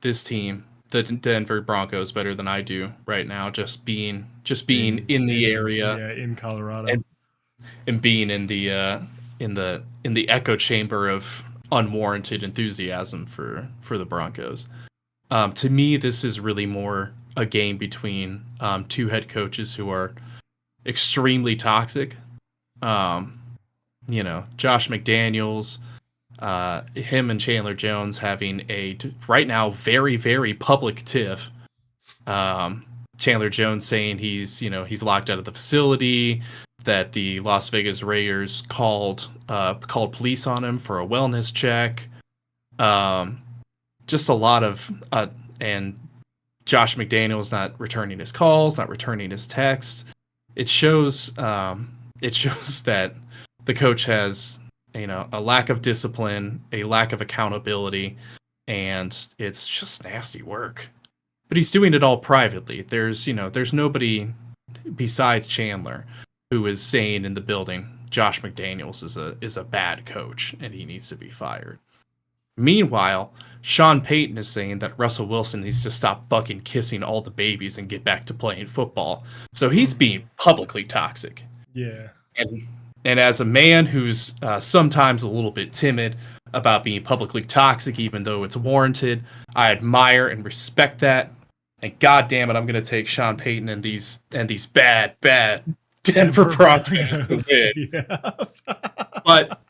this team, the Denver Broncos, better than I do right now. Just being in the area, in Colorado, and being in the echo chamber of unwarranted enthusiasm for the Broncos. To me, this is really more a game between two head coaches who are extremely toxic. Josh McDaniels, him and Chandler Jones having a right now very, very public tiff. Chandler Jones saying he's locked out of the facility, that the Las Vegas Raiders called police on him for a wellness check. Just a lot of and Josh McDaniels not returning his calls, not returning his texts. It shows that the coach has a lack of discipline, a lack of accountability, and it's just nasty work. But he's doing it all privately. There's nobody besides Chandler who is saying in the building Josh McDaniels is a bad coach and he needs to be fired. Meanwhile, Sean Payton is saying that Russell Wilson needs to stop fucking kissing all the babies and get back to playing football. So he's being publicly toxic. Yeah. And as a man who's sometimes a little bit timid about being publicly toxic, even though it's warranted, I admire and respect that. And God damn it, I'm going to take Sean Payton and these bad Denver Broncos to win. Yeah. But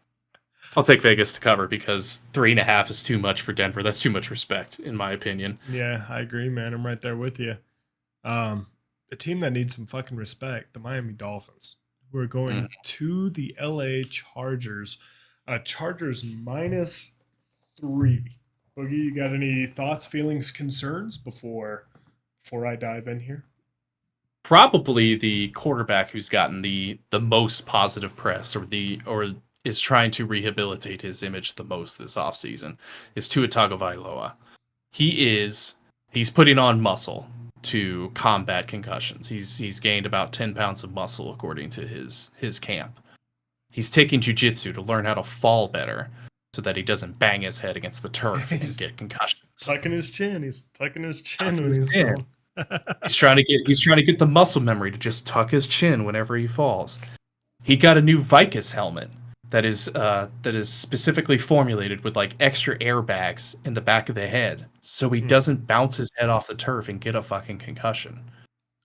I'll take Vegas to cover because 3.5 is too much for Denver. That's too much respect, in my opinion. Yeah, I agree, man. I'm right there with you. The team that needs some fucking respect, the Miami Dolphins. We're going to the LA Chargers. Chargers -3. Boogie, you got any thoughts, feelings, concerns before I dive in here? Probably the quarterback who's gotten the most positive press or is trying to rehabilitate his image the most this offseason is Tua Tagovailoa. He's putting on muscle to combat concussions. He's gained about 10 pounds of muscle according to his camp. He's taking jiu-jitsu to learn how to fall better so that he doesn't bang his head against the turf and get concussions. He's tucking his chin when he's falling. He's trying to get the muscle memory to just tuck his chin whenever he falls. He got a new Vicus helmet that is specifically formulated with like extra airbags in the back of the head, so he doesn't bounce his head off the turf and get a fucking concussion.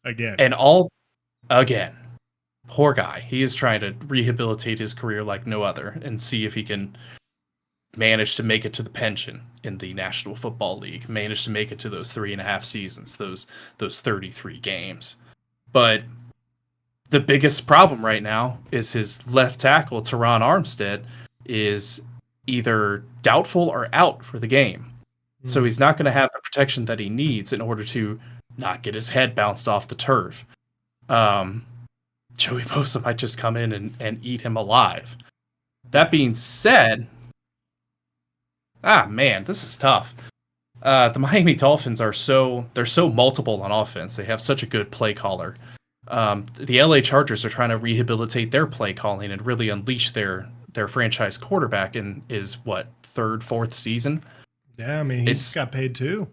Again. And all again, poor guy. He is trying to rehabilitate his career like no other and see if he can manage to make it to the pension in the National Football League, manage to make it to those 3.5 seasons, those 33 games. But the biggest problem right now is his left tackle, Teron Armstead, is either doubtful or out for the game. So he's not going to have the protection that he needs in order to not get his head bounced off the turf. Joey Bosa might just come in and eat him alive. That being said, man, this is tough. The Miami Dolphins are so multiple on offense. They have such a good play caller. The LA Chargers are trying to rehabilitate their play calling and really unleash their franchise quarterback in his third, fourth season. Yeah, I mean he just got paid too.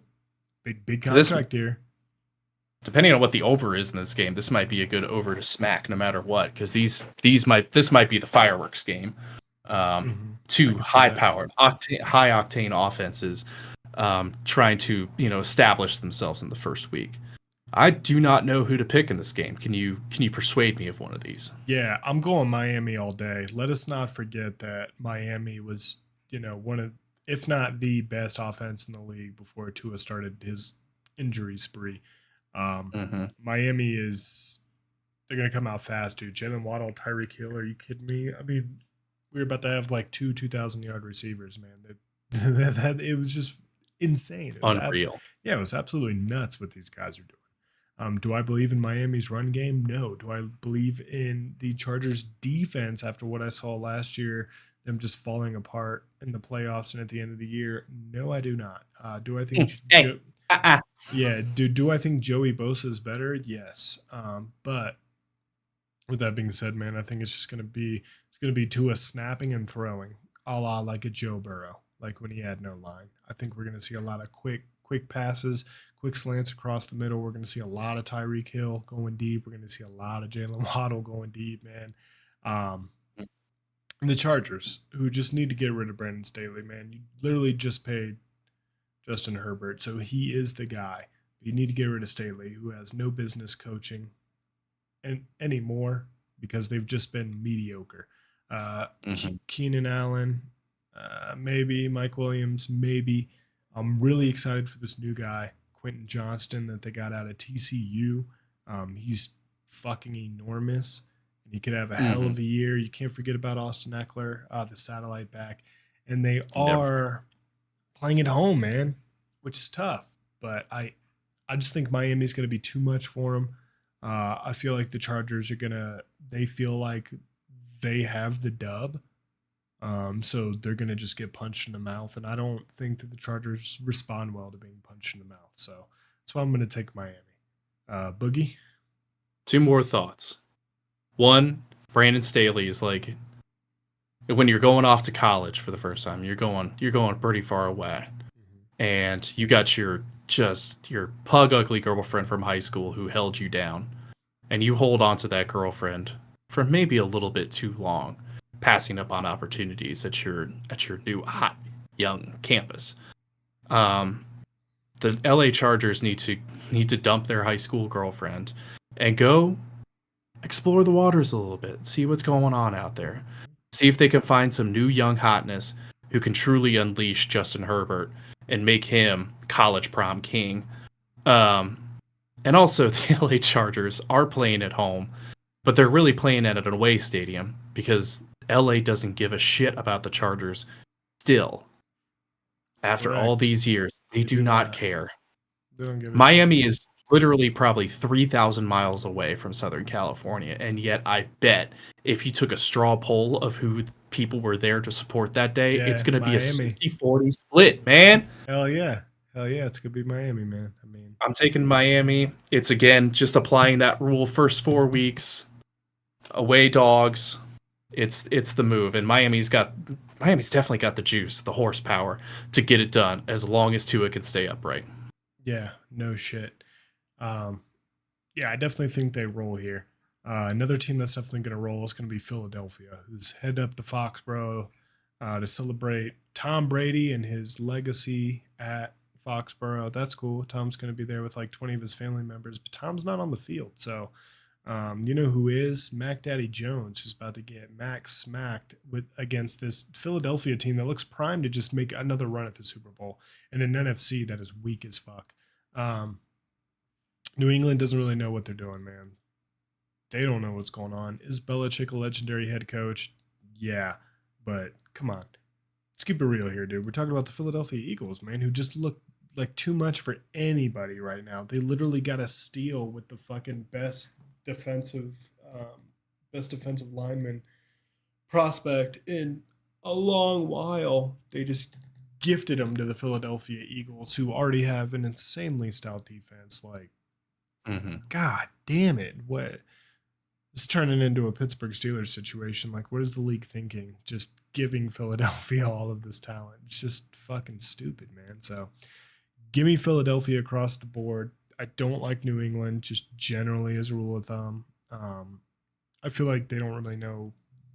Big contract here. Depending on what the over is in this game, this might be a good over to smack no matter what, because this might be the fireworks game. Two high-powered, high-octane offenses trying to establish themselves in the first week. I do not know who to pick in this game. Can you persuade me of one of these? Yeah, I'm going Miami all day. Let us not forget that Miami was, one of, if not the best offense in the league before Tua started his injury spree. Miami they're going to come out fast, dude. Jalen Waddle, Tyreek Hill, are you kidding me? I mean, we're about to have like 2,000-yard receivers, man. It was just insane. It was unreal. It was absolutely nuts what these guys are doing. Do I believe in Miami's run game? No. Do I believe in the Chargers defense after what I saw last year, them just falling apart in the playoffs and at the end of the year? No, I do not. Do I think do I think Joey Bosa is better? Yes. But with that being said, man, I think it's just gonna be Tua snapping and throwing, a la like a Joe Burrow, like when he had no line. I think we're gonna see a lot of quick passes, quick slants across the middle. We're gonna see a lot of Tyreek Hill going deep. We're gonna see a lot of Jalen Waddle going deep, man. And the Chargers, who just need to get rid of Brandon Staley, man. You literally just paid Justin Herbert, so he is the guy. You need to get rid of Staley, who has no business coaching anymore because they've just been mediocre. Keenan Allen, maybe Mike Williams, maybe. I'm really excited for this new guy, Quentin Johnston, that they got out of TCU. He's fucking enormous, and he could have a hell of a year. You can't forget about Austin Eckler, the satellite back, and they are playing at home, man, which is tough. But I just think Miami's going to be too much for them. I feel like the Chargers they feel like they have the dub. So they're going to just get punched in the mouth. And I don't think that the Chargers respond well to being punched in the mouth. So that's why I'm going to take Miami. Boogie? Two more thoughts. One, Brandon Staley is like, when you're going off to college for the first time, you're going pretty far away. And you got your pug ugly girlfriend from high school who held you down. And you hold on to that girlfriend for maybe a little bit too long, passing up on opportunities at your new hot young campus. The LA Chargers need to dump their high school girlfriend and go explore the waters a little bit, see what's going on out there. See if they can find some new young hotness who can truly unleash Justin Herbert and make him college prom king. And also, the LA Chargers are playing at home, but they're really playing at an away stadium because LA doesn't give a shit about the Chargers still. After all these years, they do not care. They don't give a Miami is literally probably 3,000 miles away from Southern California, and yet I bet if you took a straw poll of who people were there to support that day, it's going to be a 60-40 split, man. Hell yeah. It's going to be Miami, man. I mean, I'm taking Miami. It's, again, just applying that rule first 4 weeks. Away dogs. It's the move. And Miami's definitely got the juice, the horsepower to get it done as long as Tua can stay upright. Yeah, no shit. Um, yeah, I definitely think they roll here. Another team that's definitely going to roll is going to be Philadelphia, who's head up to Foxborough to celebrate Tom Brady and his legacy at Foxborough. That's cool. Tom's going to be there with like 20 of his family members, but Tom's not on the field. So, you know who is? Mac Daddy Jones, who's about to get Max smacked with against this Philadelphia team that looks primed to just make another run at the Super Bowl in an NFC that is weak as fuck. Um, New England doesn't really know what they're doing, man. They don't know what's going on. Is Belichick a legendary head coach? Yeah, but come on. Let's keep it real here, dude. We're talking about the Philadelphia Eagles, man, who just look like too much for anybody right now. They literally got a steal with the fucking defensive, best defensive lineman prospect in a long while. They just gifted him to the Philadelphia Eagles, who already have an insanely stout defense. Like, God damn it. What? It's turning into a Pittsburgh Steelers situation. Like, what is the league thinking? Just giving Philadelphia all of this talent. It's just fucking stupid, man. So give me Philadelphia across the board. I don't like New England, just generally as a rule of thumb. I feel like they don't really know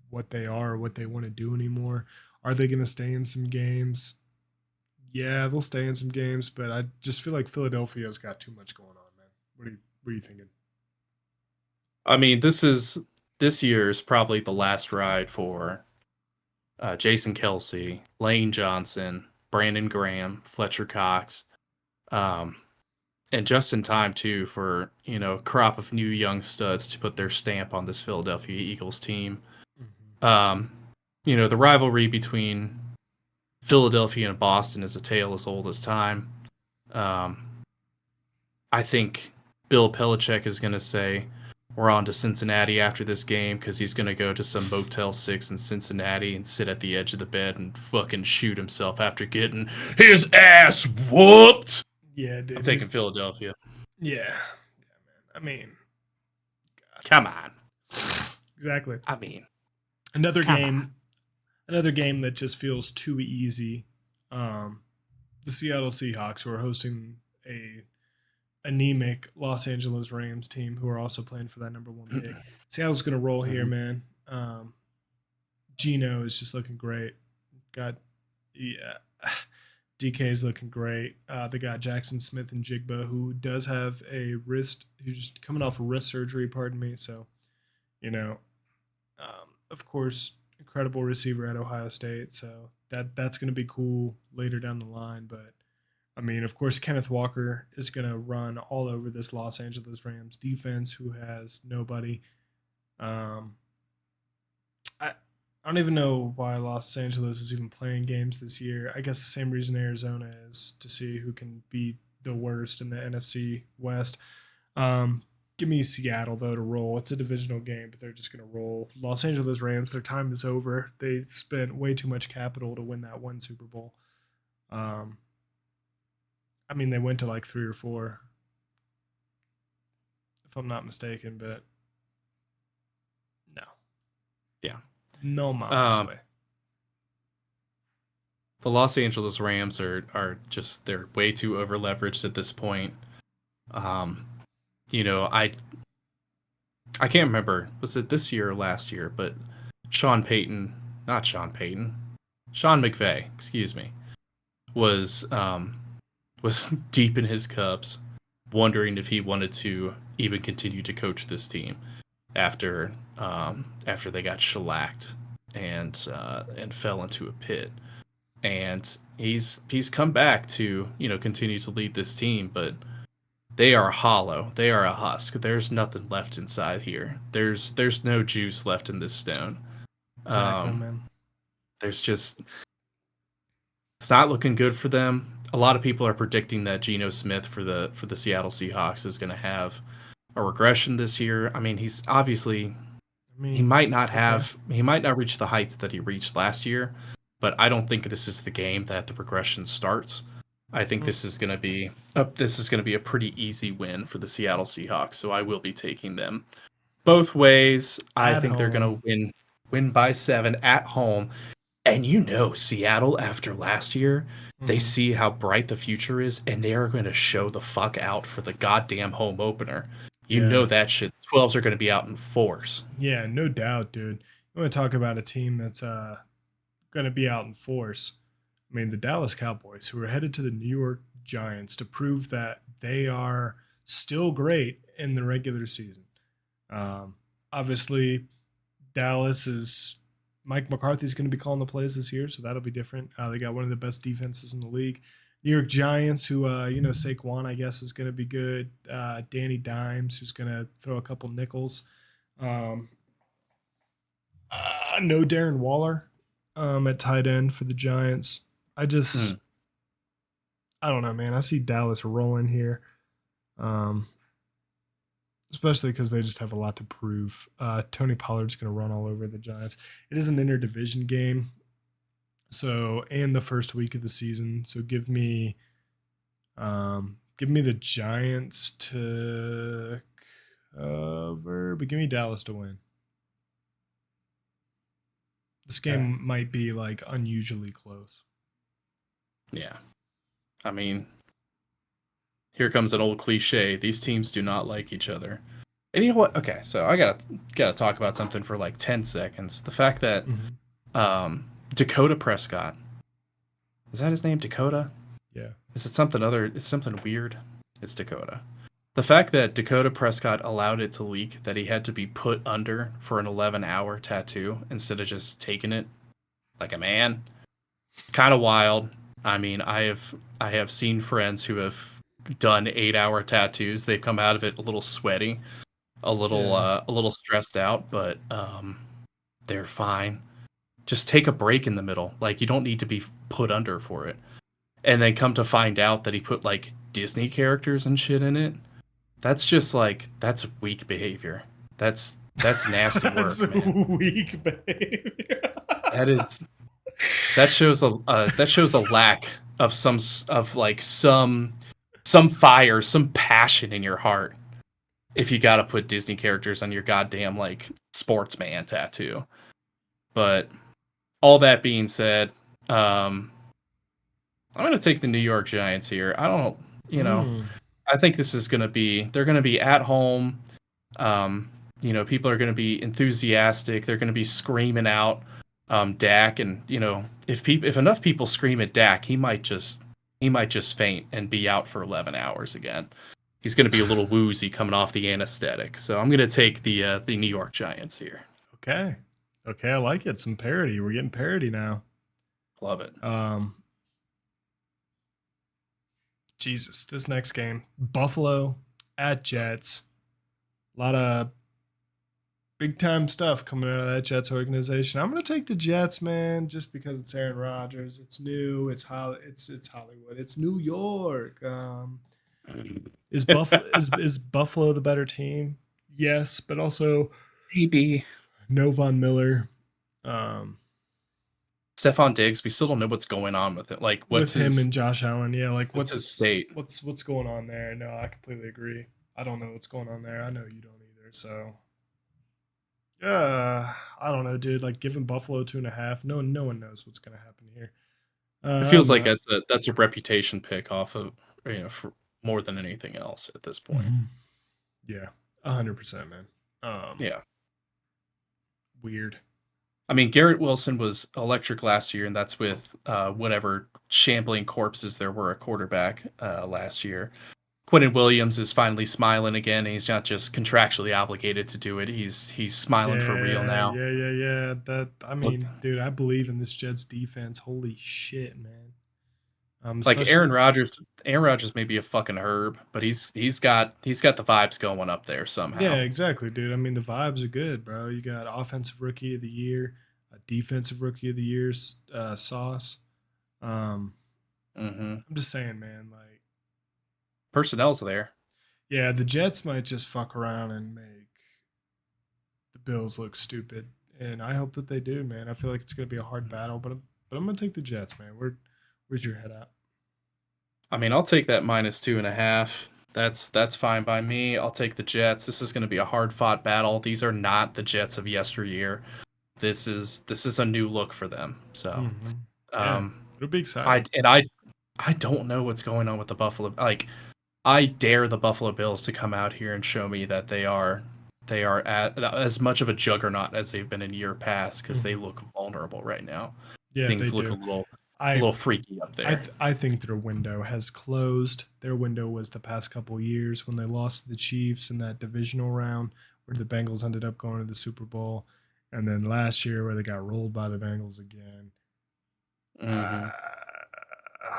what they are or what they want to do anymore. Are they going to stay in some games? Yeah, they'll stay in some games, but I just feel like Philadelphia's got too much going on, man. What are you thinking? I mean, this year is probably the last ride for Jason Kelsey, Lane Johnson, Brandon Graham, Fletcher Cox, um, and just in time too for a crop of new young studs to put their stamp on this Philadelphia Eagles team. Mm-hmm. Um, the rivalry between Philadelphia and Boston is a tale as old as time. Um, I think Bill Belichick is going to say we're on to Cincinnati after this game because he's going to go to some Motel 6 in Cincinnati and sit at the edge of the bed and fucking shoot himself after getting his ass whooped. Yeah, I'm dude. taking Philadelphia. Yeah, man. I mean, Come on. exactly. I mean, Another come game, on. another game that just feels too easy. The Seattle Seahawks, who are hosting a anemic Los Angeles Rams team, who are also playing for that number one pick. Seattle's gonna roll here, man. Gino is just looking great. Got yeah. DK is looking great. They got Jackson Smith and Jigba, who does have a wrist, who's just coming off a wrist surgery, pardon me. So, you know, of course, incredible receiver at Ohio State. So that's going to be cool later down the line. But I mean, of course, Kenneth Walker is going to run all over this Los Angeles Rams defense, who has nobody. Um, I don't even know why Los Angeles is even playing games this year. I guess the same reason Arizona is, to see who can be the worst in the NFC West. Give me Seattle, though, to roll. It's a divisional game, but they're just going to roll. Los Angeles Rams, their time is over. They spent way too much capital to win that one Super Bowl. Um, I mean, they went to like 3 or 4, if I'm not mistaken, but no. Yeah. No mama's way. The Los Angeles Rams are just they're way too over leveraged at this point. I can't remember, was it this year or last year, but Sean McVay, excuse me, was deep in his cups, wondering if he wanted to even continue to coach this team after they got shellacked and fell into a pit. And he's come back to continue to lead this team, but they are hollow. They are a husk. There's nothing left inside here. There's no juice left in this stone. Exactly, man. There's just it's not looking good for them. A lot of people are predicting that Geno Smith for the Seattle Seahawks is going to have a regression this year. I mean, he's obviously he might not reach the heights that he reached last year, but I don't think this is the game that the progression starts. I think this is going to be a pretty easy win for the Seattle Seahawks, so I will be taking them both ways. I think they're going to win by 7 at home. And Seattle after last year, they see how bright the future is, and they are going to show the fuck out for the goddamn home opener. Yeah. That shit. 12s are going to be out in force. Yeah, no doubt, dude. You want to talk about a team that's going to be out in force? I mean, the Dallas Cowboys, who are headed to the New York Giants to prove that they are still great in the regular season. Obviously, Dallas is Mike McCarthy's going to be calling the plays this year, so that'll be different. They got one of the best defenses in the league. New York Giants, who Saquon, I guess, is going to be good. Danny Dimes, who's going to throw a couple nickels. No Darren Waller at tight end for the Giants. I don't know, man. I see Dallas rolling here, especially because they just have a lot to prove. Tony Pollard's going to run all over the Giants. It is an interdivision game, and the first week of the season. So give me the Giants to cover, but give me Dallas to win. This game might be like unusually close. Yeah. I mean, here comes an old cliche. These teams do not like each other. And you know what? Okay, so I gotta talk about something for like 10 seconds. The fact that Dakota Prescott, is that his name? Dakota? Yeah. Is it something other? It's something weird. It's Dakota. The fact that Dakota Prescott allowed it to leak that he had to be put under for an 11-hour tattoo instead of just taking it like a man, kind of wild. I mean, I have seen friends who have done 8-hour tattoos. They've come out of it a little sweaty, a little stressed out, but they're fine. Just take a break in the middle. Like, you don't need to be put under for it. And then come to find out that he put like Disney characters and shit in it. That's just like, that's weak behavior. That's nasty work, that's man. Weak behavior. That shows a lack of some fire, some passion in your heart. If you got to put Disney characters on your goddamn like sportsman tattoo. But all that being said, I'm going to take the New York Giants here. I don't, I think this is going to be, they're going to be at home. People are going to be enthusiastic. They're going to be screaming out Dak, and if enough people scream at Dak, he might just faint and be out for 11 hours again. He's going to be a little woozy coming off the anesthetic. So I'm going to take the New York Giants here. Okay, I like it. Some parity. We're getting parity now. Love it. Jesus, this next game, Buffalo at Jets. A lot of big time stuff coming out of that Jets organization. I'm going to take the Jets, man, just because it's Aaron Rodgers. It's new. It's Hollywood. It's New York. Is Buffalo the better team? Yes, but also maybe no Von Miller. Stephon Diggs, we still don't know what's going on with it. Like, what's with him and Josh Allen? Yeah, like what's his state? What's going on there? No, I completely agree. I don't know what's going on there. I know you don't either. So, I don't know, dude. Like giving Buffalo 2.5. No one knows what's going to happen here. It feels like that's a reputation pick off of for more than anything else at this point. Yeah, 100%, man. Yeah. Weird. I mean, Garrett Wilson was electric last year, and that's with whatever shambling corpses there were at quarterback last year. Quinnen Williams is finally smiling again, and he's not just contractually obligated to do it. He's smiling for real now. Yeah. Dude, I believe in this Jets defense. Holy shit, man. Like Aaron Rodgers may be a fucking herb, but he's got the vibes going up there somehow. Yeah, exactly, dude. I mean, the vibes are good, bro. You got offensive rookie of the year, defensive rookie of the year, Sauce. I'm just saying, man, like personnel's there. Yeah, the Jets might just fuck around and make the Bills look stupid, and I hope that they do, man. I feel like it's gonna be a hard battle, but I'm gonna take the Jets, man. Where's your head at? I mean, I'll take that -2.5. That's fine by me. I'll take the Jets. This is going to be a hard-fought battle. These are not the Jets of yesteryear. this is a new look for them. So, Mm-hmm. Yeah, um, it'll be exciting. I don't know what's going on with the Buffalo. Like, I dare the Buffalo Bills to come out here and show me that they are at as much of a juggernaut as they've been in year past, because they Mm-hmm. look vulnerable right now. Yeah, they Things look do. a I little freaky up there. I think their window has closed. Their window was the past couple years when they lost to the Chiefs in that divisional round, where the Bengals ended up going to the Super Bowl, and then last year where they got rolled by the Bengals again. Hmm. Uh,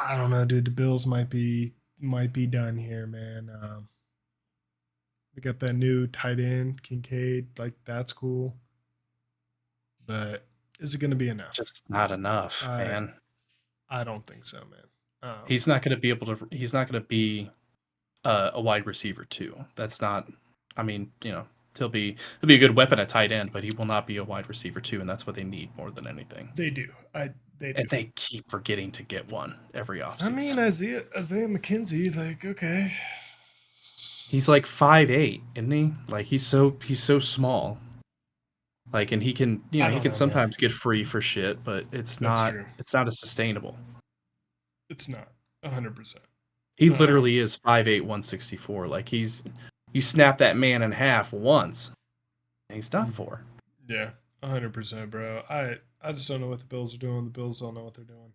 I don't know, dude. The Bills might be done here, man. They got that new tight end, Kincaid. Like that's cool, but is it going to be enough? Just not enough, I man. I don't think so, man. He's not going to be able to. He's not going to be a wide receiver too. That's not. I mean, he'll be a good weapon at tight end, but he will not be a wide receiver too, and that's what they need more than anything. They do. They do. And they keep forgetting to get one every I mean, offseason. Isaiah McKenzie, like, okay. He's like 5'8", isn't he? Like he's so small. Like, and I he don't can know, man. sometimes get free for shit, but That's true. it's not as sustainable. It's not 100%. He Um, literally is 5'8", 164. Like you snap that man in half once, and he's done for. yeah, 100%, bro. I just don't know what the Bills are doing. The Bills don't know what they're doing.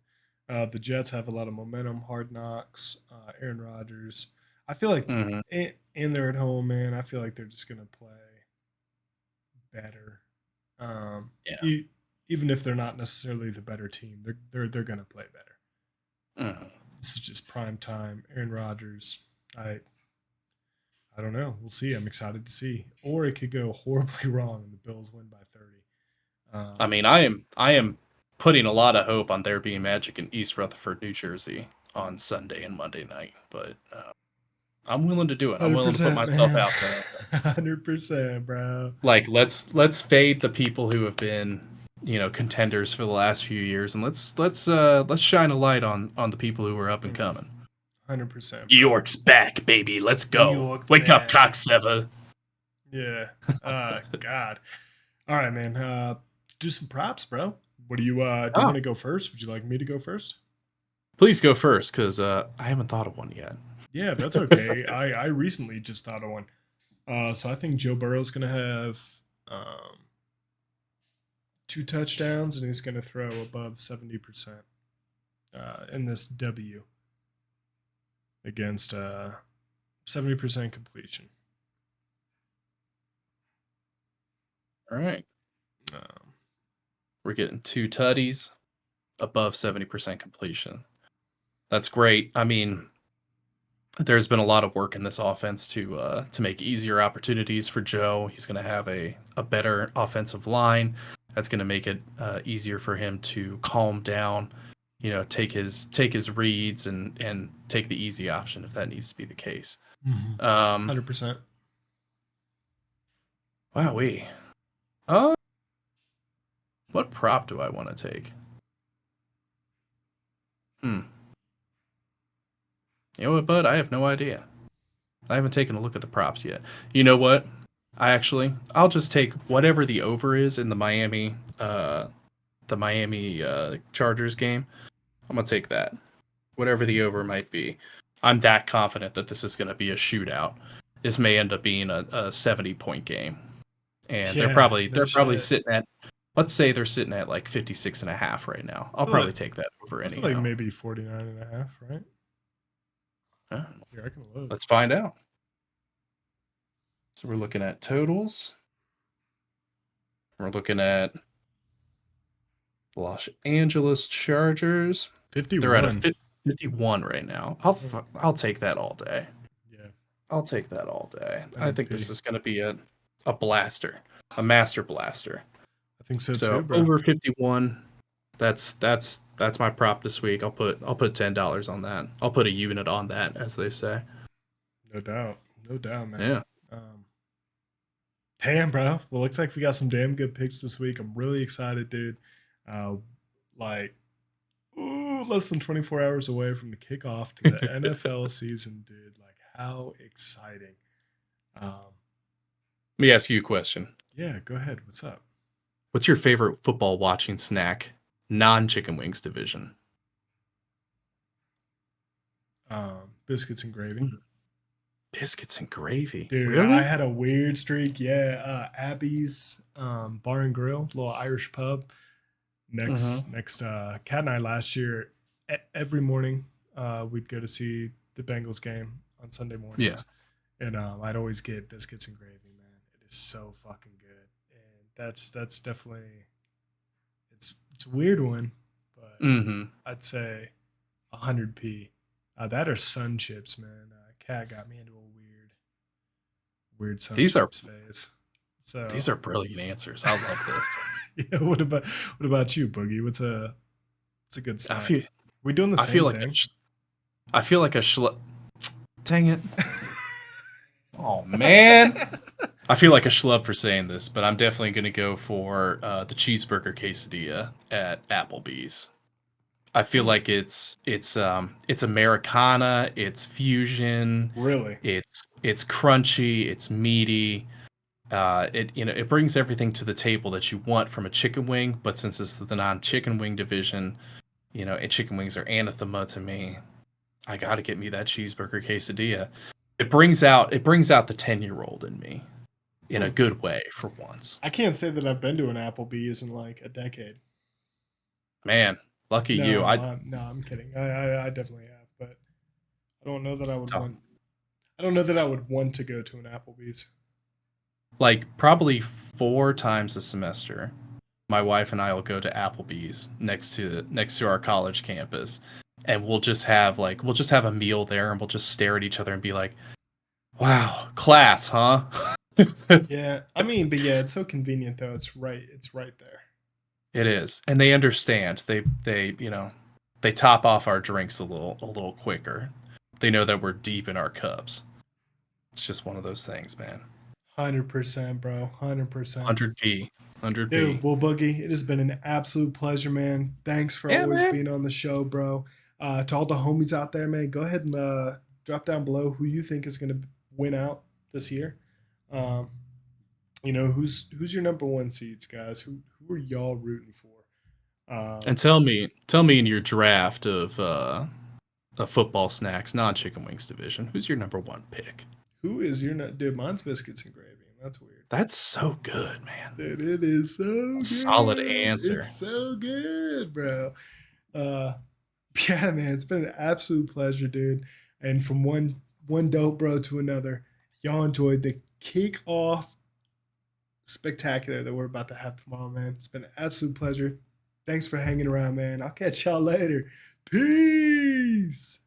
The Jets have a lot of momentum. Hard Knocks. Aaron Rodgers. I feel like, Hmm. and they're at home, man. I feel like they're just gonna play better. Yeah. Even if they're not necessarily the better team, they're gonna play better. Hmm. This is just prime time. Aaron Rodgers. I don't know. We'll see. I'm excited to see. Or it could go horribly wrong and the Bills win by 30. I Um, mean, I am putting a lot of hope on there being magic in East Rutherford, New Jersey on Sunday and Monday night, but I'm willing to do it. I'm willing to put 100%, myself man. out there. 100%, bro. Like, let's fade the people who have been, contenders for the last few years, and let's shine a light on the people who are up and coming. 100%, New bro. York's back, baby. Let's New go. York's Wake up, back. cocksucker. Yeah. God. All right, man. Do some props, bro. What do you Oh, want to go first? Would you like me to go first? please go first, because I haven't thought of one yet. Yeah, that's okay. I recently just thought of one. So I think Joe Burrow's gonna have um 2 touchdowns and he's gonna throw above 70% in this W against 70% completion. All right. Um, We're getting 2 tutties, above 70% completion. That's great. I mean, there's been a lot of work in this offense to make easier opportunities for Joe. He's going to have a better offensive line. That's going to make it easier for him to calm down, take his reads and take the easy option if that needs to be the case. 100%. Wow, uh, what prop do I want to take? Hmm. You know what, bud? I have no idea. I haven't taken a look at the props yet. You know what? I'll just take whatever the over is in the Miami Chargers game. I'm gonna take that. Whatever the over might be. I'm that confident that this is gonna be a shootout. This may end up being a 70-point game. And they're Yeah, probably no they're probably shit. sitting at, let's say they're sitting at like 56 and a half right now. I'll probably take that over I feel like anyhow. maybe 49 and a half, right? Uh, Here, I can look. let's find out. So we're looking at totals. We're looking at Los Angeles Chargers. They're at a 51. 51 right now. I'll take that all day. Yeah, I'll take that all day. I think NFP. this is going to be a blaster, a master blaster. I think so too, So bro. over 51. That's my prop this week. I'll put $10 on that. I'll put a unit on that, as they say. No doubt. No doubt, man. Yeah. Um, Damn, bro. Well, looks like we got some damn good picks this week. I'm really excited, dude. Uh, like, less than 24 hours away from the kickoff to the NFL season, dude. Like, how exciting. Um, Let me ask you a question. yeah, go ahead. What's up? What's your favorite football watching snack? Non-chicken wings division. Biscuits and gravy. Mm, biscuits and gravy. Dude, I Really? had a weird streak. Yeah, Abby's Bar and Grill, little Irish pub. Mm-hmm. Next, Kat and I last year, every morning, we'd go to see the Bengals game on Sunday Yeah. mornings, and I'd always get biscuits and gravy. Man, it is so fucking good, and that's definitely it's a weird one, but Mm-hmm. I'd say 100p. That or sun chips, man. Kat got me into a weird sun These are chips phase. So these are brilliant answers. I love this. yeah, what about you, Boogie? What's a good I snack? feel We doing the I feel same like thing? I feel like a schlub. Dang it. Oh man. I feel like a schlub for saying this, but I'm definitely going to go for the cheeseburger quesadilla at Applebee's. I feel Hmm, like it's Americana, it's fusion, really? it's crunchy, it's meaty. It brings everything to the table that you want from a chicken wing, but since it's the non-chicken wing division, and chicken wings are anathema to me. I got to get me that cheeseburger quesadilla. It brings out the 10-year-old in me in a Hmm. good way for once. I can't say that I've been to an Applebee's in like a decade. Man, lucky you. No, I'm kidding. I definitely have, but I don't know that I would want. I don't know that I would want to go to an Applebee's. Like probably 4 times a semester, my wife and I will go to Applebee's next to our college campus, and we'll just have a meal there, and we'll just stare at each other and be like, "Wow, class, huh?" Yeah, I mean, but yeah, it's so convenient though. It's right. It's right there. It is, and they understand. They top off our drinks a little quicker. They know that we're deep in our cups. It's just one of those things, man. 100%, bro. 100%. 100p, 100p. Dude, well, Boogie, it has been an absolute pleasure, man. Thanks for Yeah, always man. being on the show, bro. To all the homies out there, man, go ahead and drop down below who you think is going to win out this year. Um, who's your number one seeds, guys? Who are y'all rooting for? And tell me in your draft of football snacks, non-chicken wings division, who's your number one pick? Who is your dude? Mine's biscuits and gravy, and that's weird. That's so good, man. Dude, it is so Solid good. It's answer. so good, bro. Uh, yeah, man, it's been an absolute pleasure, dude. And from one dope bro to another, y'all enjoyed the kickoff spectacular that we're about to have tomorrow, man. It's been an absolute pleasure. Thanks for hanging around, man. I'll catch y'all later. Peace.